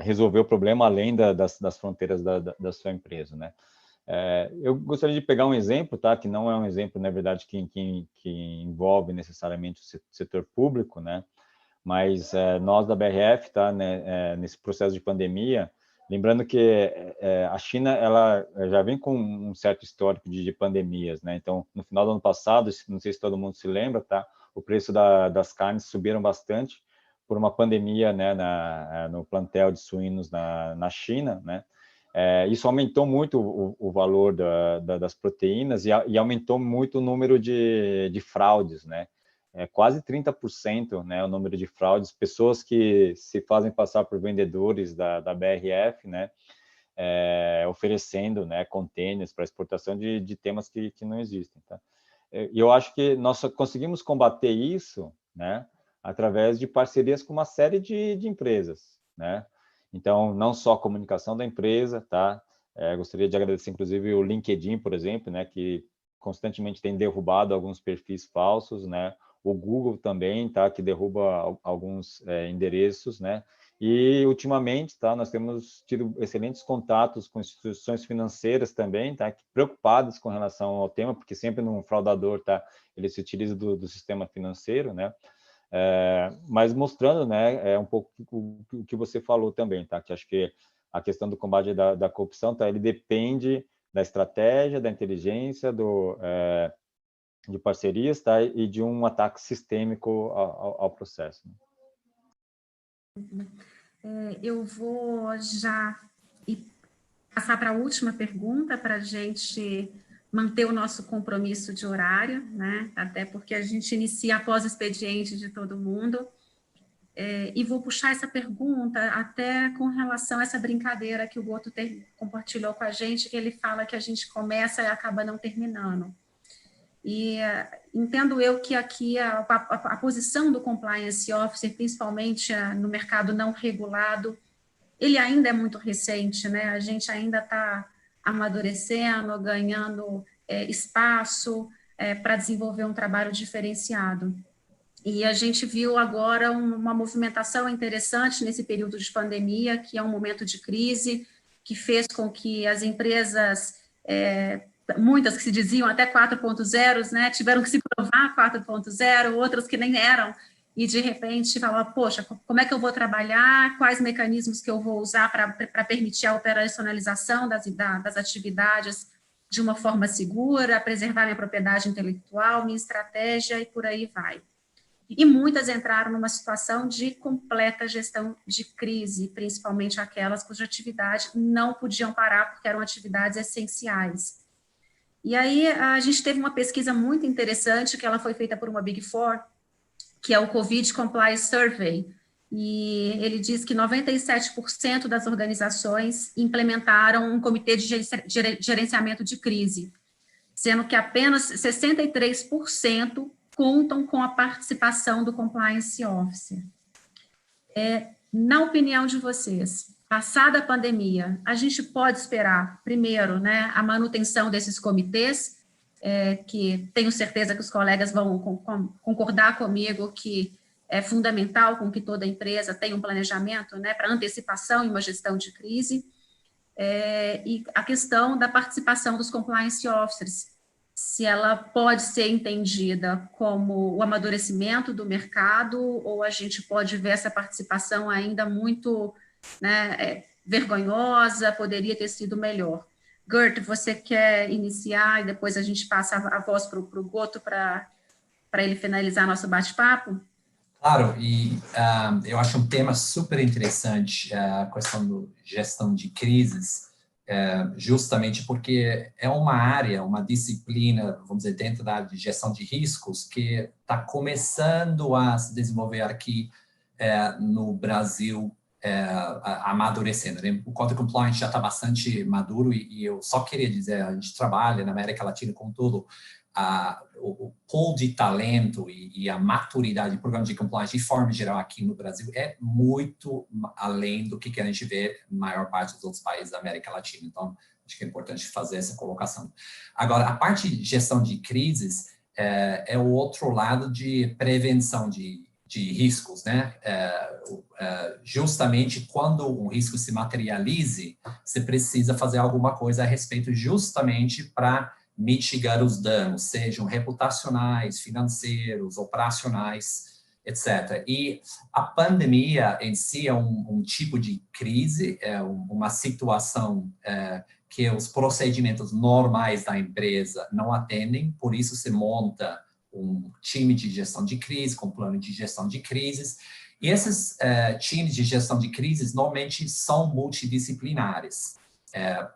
resolver o problema além das fronteiras da sua empresa, né. Eu gostaria de pegar um exemplo, tá, que não é um exemplo, na verdade, que envolve necessariamente o setor público, né, mas nós da BRF, tá, né, nesse processo de pandemia, lembrando que a China, ela já vem com um certo histórico de pandemias, né, então, no final do ano passado, não sei se todo mundo se lembra, tá, o preço das carnes subiram bastante por uma pandemia, né, no plantel de suínos na China, né. Isso aumentou muito o valor das proteínas e aumentou muito o número de fraudes, né? Quase 30%, né, o número de fraudes, pessoas que se fazem passar por vendedores da BRF, né, oferecendo, né, containers para exportação de temas que não existem, tá? E eu acho que nós só conseguimos combater isso, né, através de parcerias com uma série de empresas, né? Então, não só a comunicação da empresa, tá? Gostaria de agradecer, inclusive, o LinkedIn, por exemplo, né, que constantemente tem derrubado alguns perfis falsos, né? O Google também, tá? Que derruba alguns endereços, né? E, ultimamente, tá? Nós temos tido excelentes contatos com instituições financeiras também, tá? Preocupadas com relação ao tema, porque sempre num fraudador, tá? Ele se utiliza do sistema financeiro, né? Mas mostrando, né, um pouco o que você falou também, tá? Que acho que a questão do combate da corrupção, tá? Ele depende da estratégia, da inteligência, de parcerias, tá? E de um ataque sistêmico ao processo. Eu vou já passar para a última pergunta para a gente manter o nosso compromisso de horário, né? Até porque a gente inicia após o expediente de todo mundo. E vou puxar essa pergunta até com relação a essa brincadeira que o Goto compartilhou com a gente, que ele fala que a gente começa e acaba não terminando. E entendo eu que aqui a posição do compliance officer, principalmente no mercado não regulado, ele ainda é muito recente, né? A gente ainda está amadurecendo, ganhando espaço para desenvolver um trabalho diferenciado. E a gente viu agora uma movimentação interessante nesse período de pandemia, que é um momento de crise, que fez com que as empresas, muitas que se diziam até 4.0, né, tiveram que se provar 4.0, outras que nem eram, e de repente falaram, poxa, como é que eu vou trabalhar, quais mecanismos que eu vou usar para permitir a operacionalização das atividades de uma forma segura, preservar minha propriedade intelectual, minha estratégia e por aí vai. E muitas entraram numa situação de completa gestão de crise, principalmente aquelas cuja atividade não podiam parar porque eram atividades essenciais. E aí a gente teve uma pesquisa muito interessante que ela foi feita por uma Big Four, que é o Covid Compliance Survey, e ele diz que 97% das organizações implementaram um comitê de gerenciamento de crise, sendo que apenas 63% contam com a participação do compliance officer. Na opinião de vocês, Passada a pandemia, a gente pode esperar, primeiro, né, a manutenção desses comitês, que tenho certeza que os colegas vão concordar comigo que é fundamental com que toda empresa tenha um planejamento, né, para antecipação e uma gestão de crise, e a questão da participação dos compliance officers, se ela pode ser entendida como o amadurecimento do mercado, ou a gente pode ver essa participação ainda muito, né, vergonhosa, poderia ter sido melhor. Gert, você quer iniciar e depois a gente passa a voz para o Goto para ele finalizar nosso bate-papo? Claro, e eu acho um tema super interessante a questão da gestão de crises, justamente porque é uma área, uma disciplina, vamos dizer, dentro da área de gestão de riscos, que está começando a se desenvolver aqui no Brasil, amadurecendo, né? O Code Compliance já está bastante maduro e eu só queria dizer, a gente trabalha na América Latina com tudo, o pool de talento e a maturidade de programa de compliance de forma geral aqui no Brasil é muito além do que a gente vê na maior parte dos outros países da América Latina. Então, acho que é importante fazer essa colocação. Agora, a parte de gestão de crises é o outro lado de prevenção de riscos, né? Justamente quando um risco se materialize, você precisa fazer alguma coisa a respeito justamente para mitigar os danos, sejam reputacionais, financeiros, operacionais, etc. E a pandemia em si é um tipo de crise, é uma situação que os procedimentos normais da empresa não atendem, por isso se monta um time de gestão de crise, com plano de gestão de crises, e esses times de gestão de crises normalmente são multidisciplinares.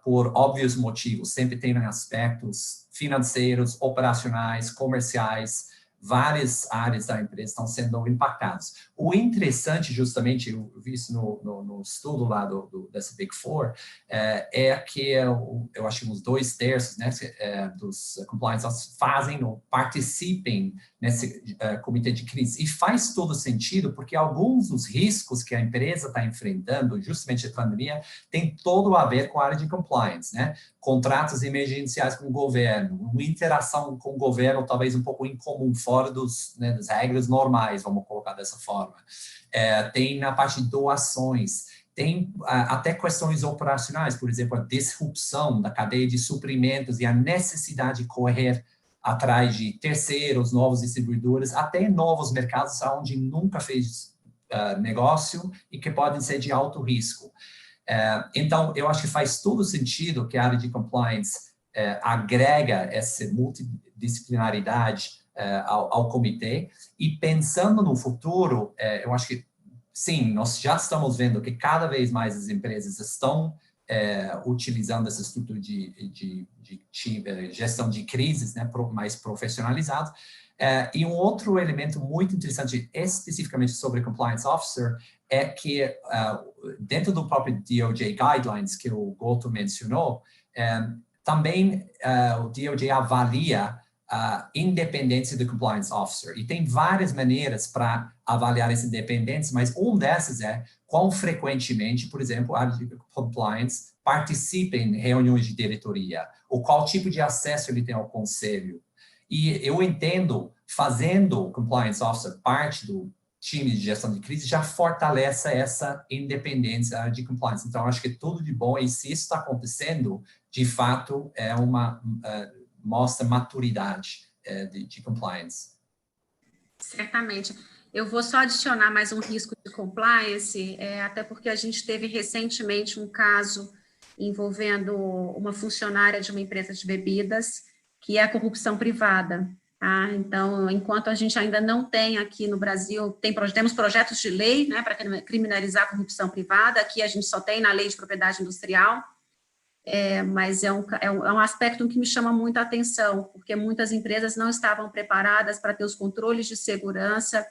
Por óbvios motivos, sempre tem aspectos financeiros, operacionais, comerciais, várias áreas da empresa estão sendo impactadas. O interessante, justamente, eu vi isso no estudo lá dessa Big Four, é que eu acho que uns 2/3, né, dos compliance fazem ou participem nesse comitê de crise. E faz todo sentido, porque alguns dos riscos que a empresa está enfrentando, justamente a pandemia, tem todo a ver com a área de compliance, né? Contratos emergenciais com o governo, uma interação com o governo talvez um pouco incomum, fora das regras normais, vamos colocar dessa forma. Tem na parte de doações, tem até questões operacionais, por exemplo, a disrupção da cadeia de suprimentos e a necessidade de correr atrás de terceiros, novos distribuidores, até novos mercados onde nunca fez negócio e que podem ser de alto risco. Então, eu acho que faz todo sentido que a área de compliance agrega essa multidisciplinaridade ao comitê, e pensando no futuro, eu acho que, sim, nós já estamos vendo que cada vez mais as empresas estão utilizando essa estrutura de gestão de crises, né, mais profissionalizado. E um outro elemento muito interessante, especificamente sobre Compliance Officer, é que dentro do próprio DOJ Guidelines, que o Goto mencionou, também o DOJ avalia a independência do Compliance Officer. E tem várias maneiras para avaliar essa independência, mas uma dessas é quão frequentemente, por exemplo, a área de Compliance participa em reuniões de diretoria, ou qual tipo de acesso ele tem ao conselho. E eu entendo, fazendo o Compliance Officer parte do time de gestão de crise, já fortalece essa independência de compliance. Então, acho que tudo de bom, e se isso está acontecendo, de fato, mostra maturidade de compliance. Certamente. Eu vou só adicionar mais um risco de compliance, até porque a gente teve recentemente um caso envolvendo uma funcionária de uma empresa de bebidas, que é a corrupção privada. Tá? Então, enquanto a gente ainda não tem aqui no Brasil, temos projetos de lei, né, para criminalizar a corrupção privada, aqui a gente só tem na lei de propriedade industrial, mas é um aspecto que me chama muito a atenção, porque muitas empresas não estavam preparadas para ter os controles de segurança,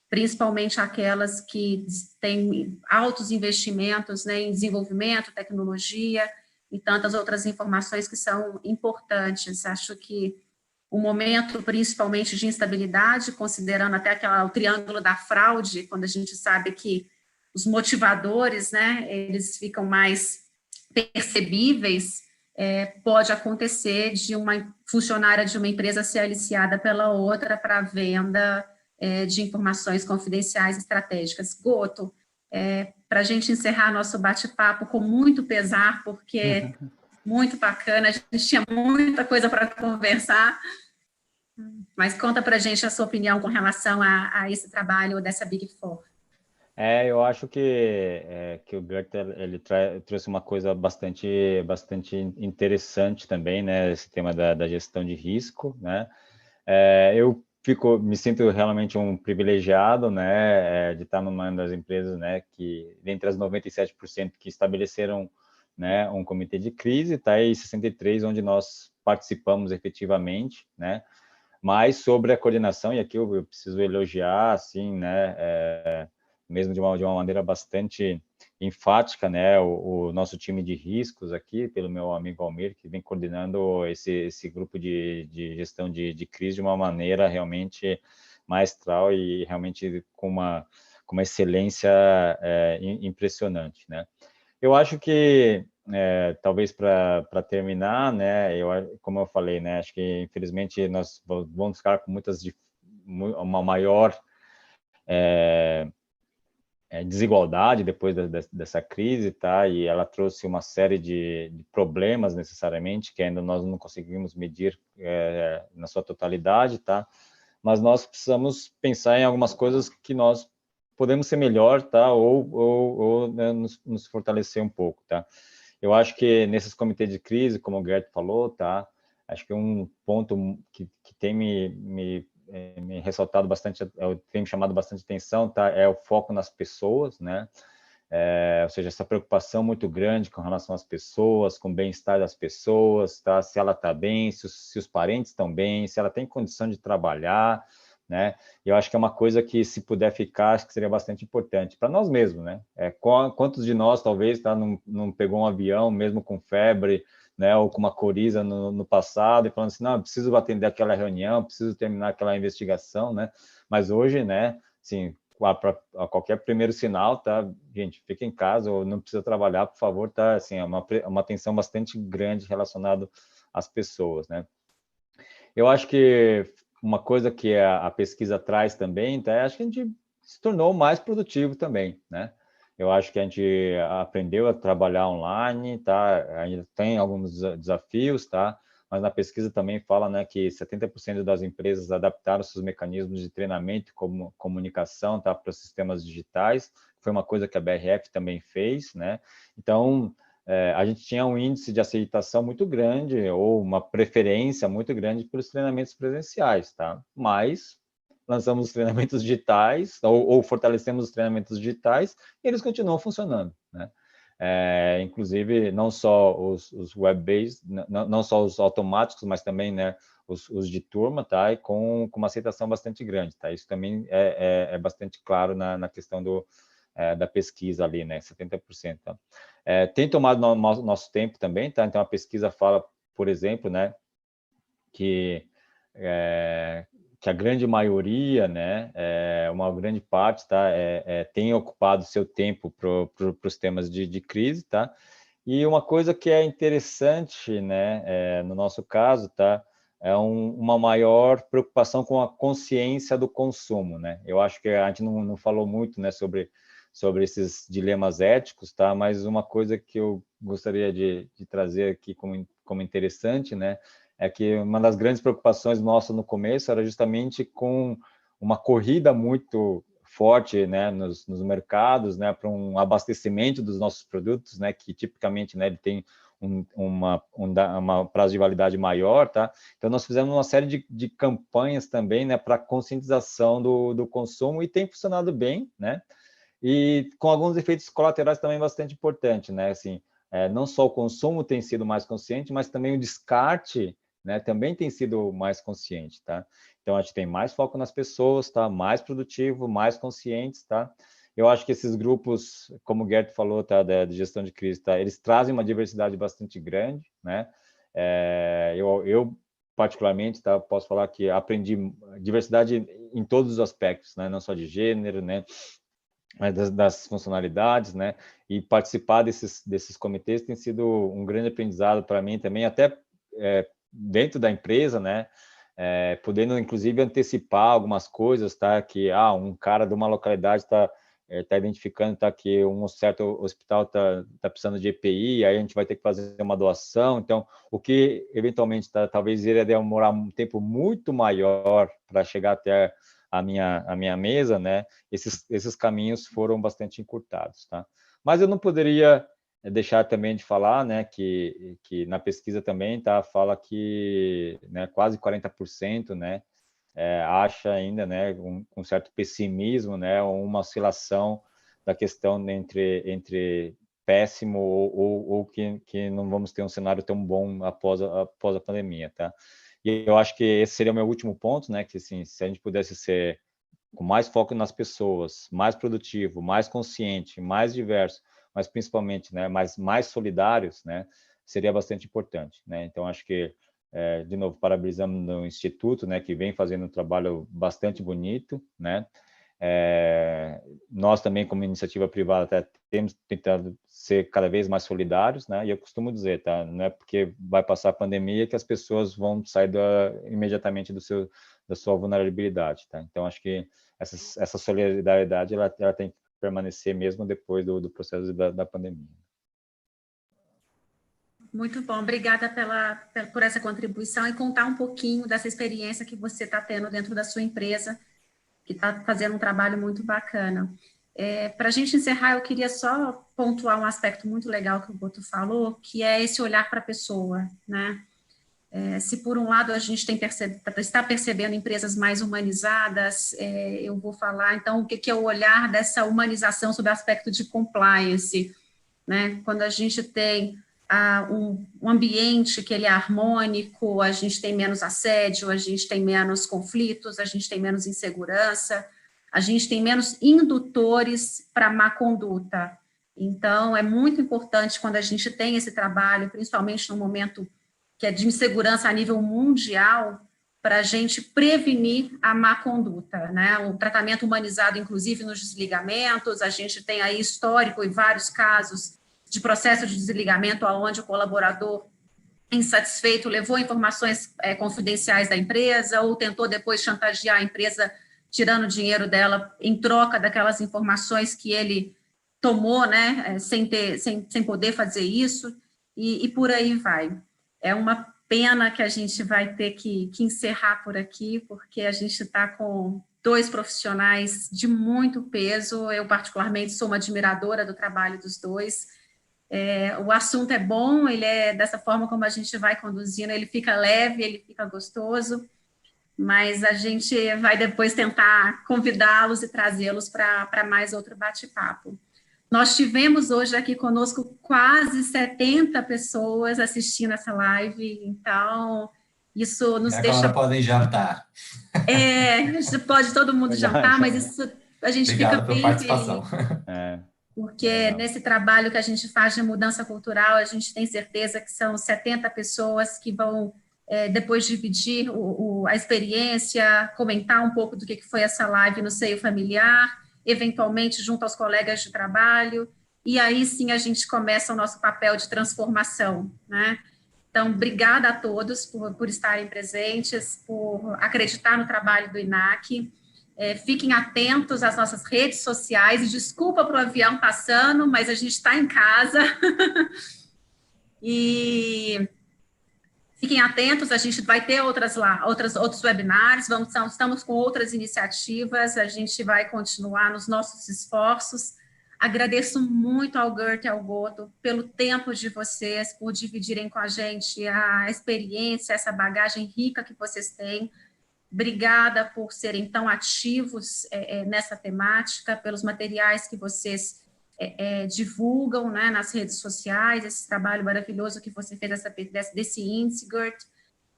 principalmente aquelas que têm altos investimentos, né, em desenvolvimento, tecnologia e tantas outras informações que são importantes. Acho que um momento principalmente de instabilidade, considerando até o triângulo da fraude, quando a gente sabe que os motivadores, né, eles ficam mais percebíveis, pode acontecer de uma funcionária de uma empresa ser aliciada pela outra para a venda de informações confidenciais estratégicas. Goto, para a gente encerrar nosso bate-papo com muito pesar, porque muito bacana, a gente tinha muita coisa para conversar, mas conta para a gente a sua opinião com relação a esse trabalho dessa Big Four. Eu acho que o Gert ele trouxe uma coisa bastante interessante também, né? Esse tema da gestão de risco, né? Eu me sinto realmente um privilegiado, né? De estar numa das empresas, né? Que dentre as 97% que estabeleceram, né? Um comitê de crise, tá aí 63 onde nós participamos efetivamente, né? Mas sobre a coordenação, e aqui eu preciso elogiar, assim, né? Mesmo de uma maneira bastante enfática, né, o nosso time de riscos aqui, pelo meu amigo Almir, que vem coordenando esse grupo de gestão de crise de uma maneira realmente maestral e realmente com uma excelência impressionante, né. Eu acho que, talvez para terminar, né, como eu falei, né, acho que infelizmente nós vamos ficar com uma maior desigualdade depois dessa crise, tá? E ela trouxe uma série de problemas necessariamente que ainda nós não conseguimos medir na sua totalidade, tá? Mas nós precisamos pensar em algumas coisas que nós podemos ser melhor, tá? Ou né, nos fortalecer um pouco, tá? Eu acho que nesses comitês de crise, como o Gert falou, tá? Acho que um ponto que tem me ressaltado bastante, tem me chamado bastante atenção, tá? É o foco nas pessoas, né? Ou seja, essa preocupação muito grande com relação às pessoas, com o bem-estar das pessoas, tá? Se ela está bem, se os parentes estão bem, se ela tem condição de trabalhar, né? Eu acho que é uma coisa que, se puder ficar, acho que seria bastante importante para nós mesmos, né? Quantos de nós, talvez, tá, não pegou um avião, mesmo com febre, né, ou com uma coriza no passado, e falando assim, não, eu preciso atender aquela reunião, preciso terminar aquela investigação, né? Mas hoje, né, assim, a qualquer primeiro sinal, tá, gente, fica em casa, ou não precisa trabalhar, por favor, tá, assim, é uma atenção bastante grande relacionada às pessoas, né? Eu acho que uma coisa que a pesquisa traz também, tá, acho que a gente se tornou mais produtivo também, né? Eu acho que a gente aprendeu a trabalhar online, tá? Ainda tem alguns desafios, tá? Mas na pesquisa também fala, né, que 70% das empresas adaptaram seus mecanismos de treinamento e comunicação, tá, para os sistemas digitais. Foi uma coisa que a BRF também fez, né? Então, a gente tinha um índice de aceitação muito grande, ou uma preferência muito grande pelos treinamentos presenciais, tá? Mas lançamos os treinamentos digitais, ou fortalecemos os treinamentos digitais, e eles continuam funcionando, né? Inclusive, não só os web-based, não só os automáticos, mas também, né, os de turma, tá? E com uma aceitação bastante grande, tá? Isso também é bastante claro na questão da pesquisa ali, né? 70%. Tá? Tem tomado nosso tempo também, tá? Então, a pesquisa fala, por exemplo, né, que a grande maioria, né, uma grande parte, tá, tem ocupado seu tempo para os temas de crise, tá? E uma coisa que é interessante, né, no nosso caso, tá, é uma maior preocupação com a consciência do consumo, né? Eu acho que a gente não falou muito, né, sobre esses dilemas éticos, tá? Mas uma coisa que eu gostaria de trazer aqui como interessante, né, é que uma das grandes preocupações nossas no começo era justamente com uma corrida muito forte, né, nos mercados, né, para um abastecimento dos nossos produtos, né, que tipicamente, né, ele tem uma prazo de validade maior, tá? Então nós fizemos uma série de campanhas também, né, para conscientização do consumo, e tem funcionado bem, né? E com alguns efeitos colaterais também bastante importantes, né? Assim, não só o consumo tem sido mais consciente, mas também o descarte, né, também tem sido mais consciente, tá? Então, a gente tem mais foco nas pessoas, tá? Mais produtivo, mais conscientes, tá? Eu acho que esses grupos, como o Gert falou, tá, de gestão de crise, tá? Eles trazem uma diversidade bastante grande, né? Eu particularmente, tá, posso falar que aprendi diversidade em todos os aspectos, né? Não só de gênero, né? das funcionalidades, né? E participar desses comitês tem sido um grande aprendizado para mim também, até dentro da empresa, né? Podendo, inclusive, antecipar algumas coisas, tá? Que um cara de uma localidade está identificando que um certo hospital tá precisando de EPI, aí a gente vai ter que fazer uma doação. Então, o que eventualmente talvez iria demorar um tempo muito maior para chegar até a minha mesa, né? Esses caminhos foram bastante encurtados, tá? Mas eu não poderia deixar também de falar, né, que na pesquisa também fala que, né, quase 40%, né, acha ainda, né, um certo pessimismo, né, uma oscilação da questão entre péssimo ou que não vamos ter um cenário tão bom após a pandemia, tá? E eu acho que esse seria o meu último ponto, né, que assim, se a gente pudesse ser com mais foco nas pessoas, mais produtivo, mais consciente, mais diverso, mas principalmente, né, mais solidários, né, seria bastante importante, né? Então acho que de novo, parabenizando o Instituto, né, que vem fazendo um trabalho bastante bonito, né? Nós também, como iniciativa privada, até temos tentado ser cada vez mais solidários, né? E eu costumo dizer, tá? Não é porque vai passar a pandemia que as pessoas vão sair imediatamente da sua vulnerabilidade, tá? Então, acho que essa solidariedade ela tem que permanecer mesmo depois do processo da pandemia. Muito bom, obrigada por essa contribuição e contar um pouquinho dessa experiência que você está tendo dentro da sua empresa, que está fazendo um trabalho muito bacana. Para a gente encerrar, eu queria só pontuar um aspecto muito legal que o Boto falou, que é esse olhar para a pessoa, né? Se por um lado a gente está percebendo empresas mais humanizadas, eu vou falar então o que é o olhar dessa humanização sob o aspecto de compliance, né? Quando a gente tem um ambiente que ele é harmônico, a gente tem menos assédio, a gente tem menos conflitos, a gente tem menos insegurança, a gente tem menos indutores para má conduta. Então, é muito importante quando a gente tem esse trabalho, principalmente no momento que é de insegurança a nível mundial, para a gente prevenir a má conduta, né? O tratamento humanizado, inclusive nos desligamentos, a gente tem aí histórico e vários casos de processo de desligamento onde o colaborador insatisfeito levou informações confidenciais da empresa ou tentou depois chantagear a empresa tirando dinheiro dela em troca daquelas informações que ele tomou, né, sem poder fazer isso, e por aí vai. É uma pena que a gente vai ter que encerrar por aqui, porque a gente está com 2 profissionais de muito peso. Eu, particularmente, sou uma admiradora do trabalho dos 2. O assunto é bom, ele é dessa forma como a gente vai conduzindo, ele fica leve, ele fica gostoso, mas a gente vai depois tentar convidá-los e trazê-los para mais outro bate-papo. Nós tivemos hoje aqui conosco quase 70 pessoas assistindo essa live, então isso nos deixa... Agora podem jantar. Pode todo mundo jantar, mas isso a gente Obrigado fica pela bem participação. feliz. Porque nesse trabalho que a gente faz de mudança cultural, a gente tem certeza que são 70 pessoas que vão depois dividir a experiência, comentar um pouco do que foi essa live no seio familiar, eventualmente junto aos colegas de trabalho, e aí sim a gente começa o nosso papel de transformação, né? Então, obrigada a todos por estarem presentes, por acreditar no trabalho do INAC. Fiquem atentos às nossas redes sociais, e desculpa para o avião passando, mas a gente está em casa. E fiquem atentos, a gente vai ter outros webinars, estamos com outras iniciativas, a gente vai continuar nos nossos esforços. Agradeço muito ao Gert e ao Boto pelo tempo de vocês, por dividirem com a gente a experiência, essa bagagem rica que vocês têm. Obrigada por serem tão ativos nessa temática, pelos materiais que vocês divulgam, né, nas redes sociais, esse trabalho maravilhoso que você fez desse índice, Gert,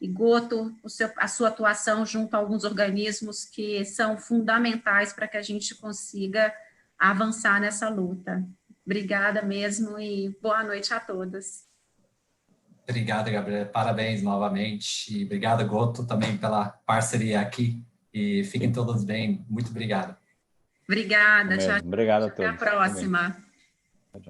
e Boto, a sua atuação junto a alguns organismos que são fundamentais para que a gente consiga avançar nessa luta. Obrigada mesmo e boa noite a todos. Obrigado, Gabriela. Parabéns novamente. E obrigado, Goto, também pela parceria aqui. E fiquem todos bem. Muito obrigado. Obrigada, tchau. Obrigado a Até a todos. próxima.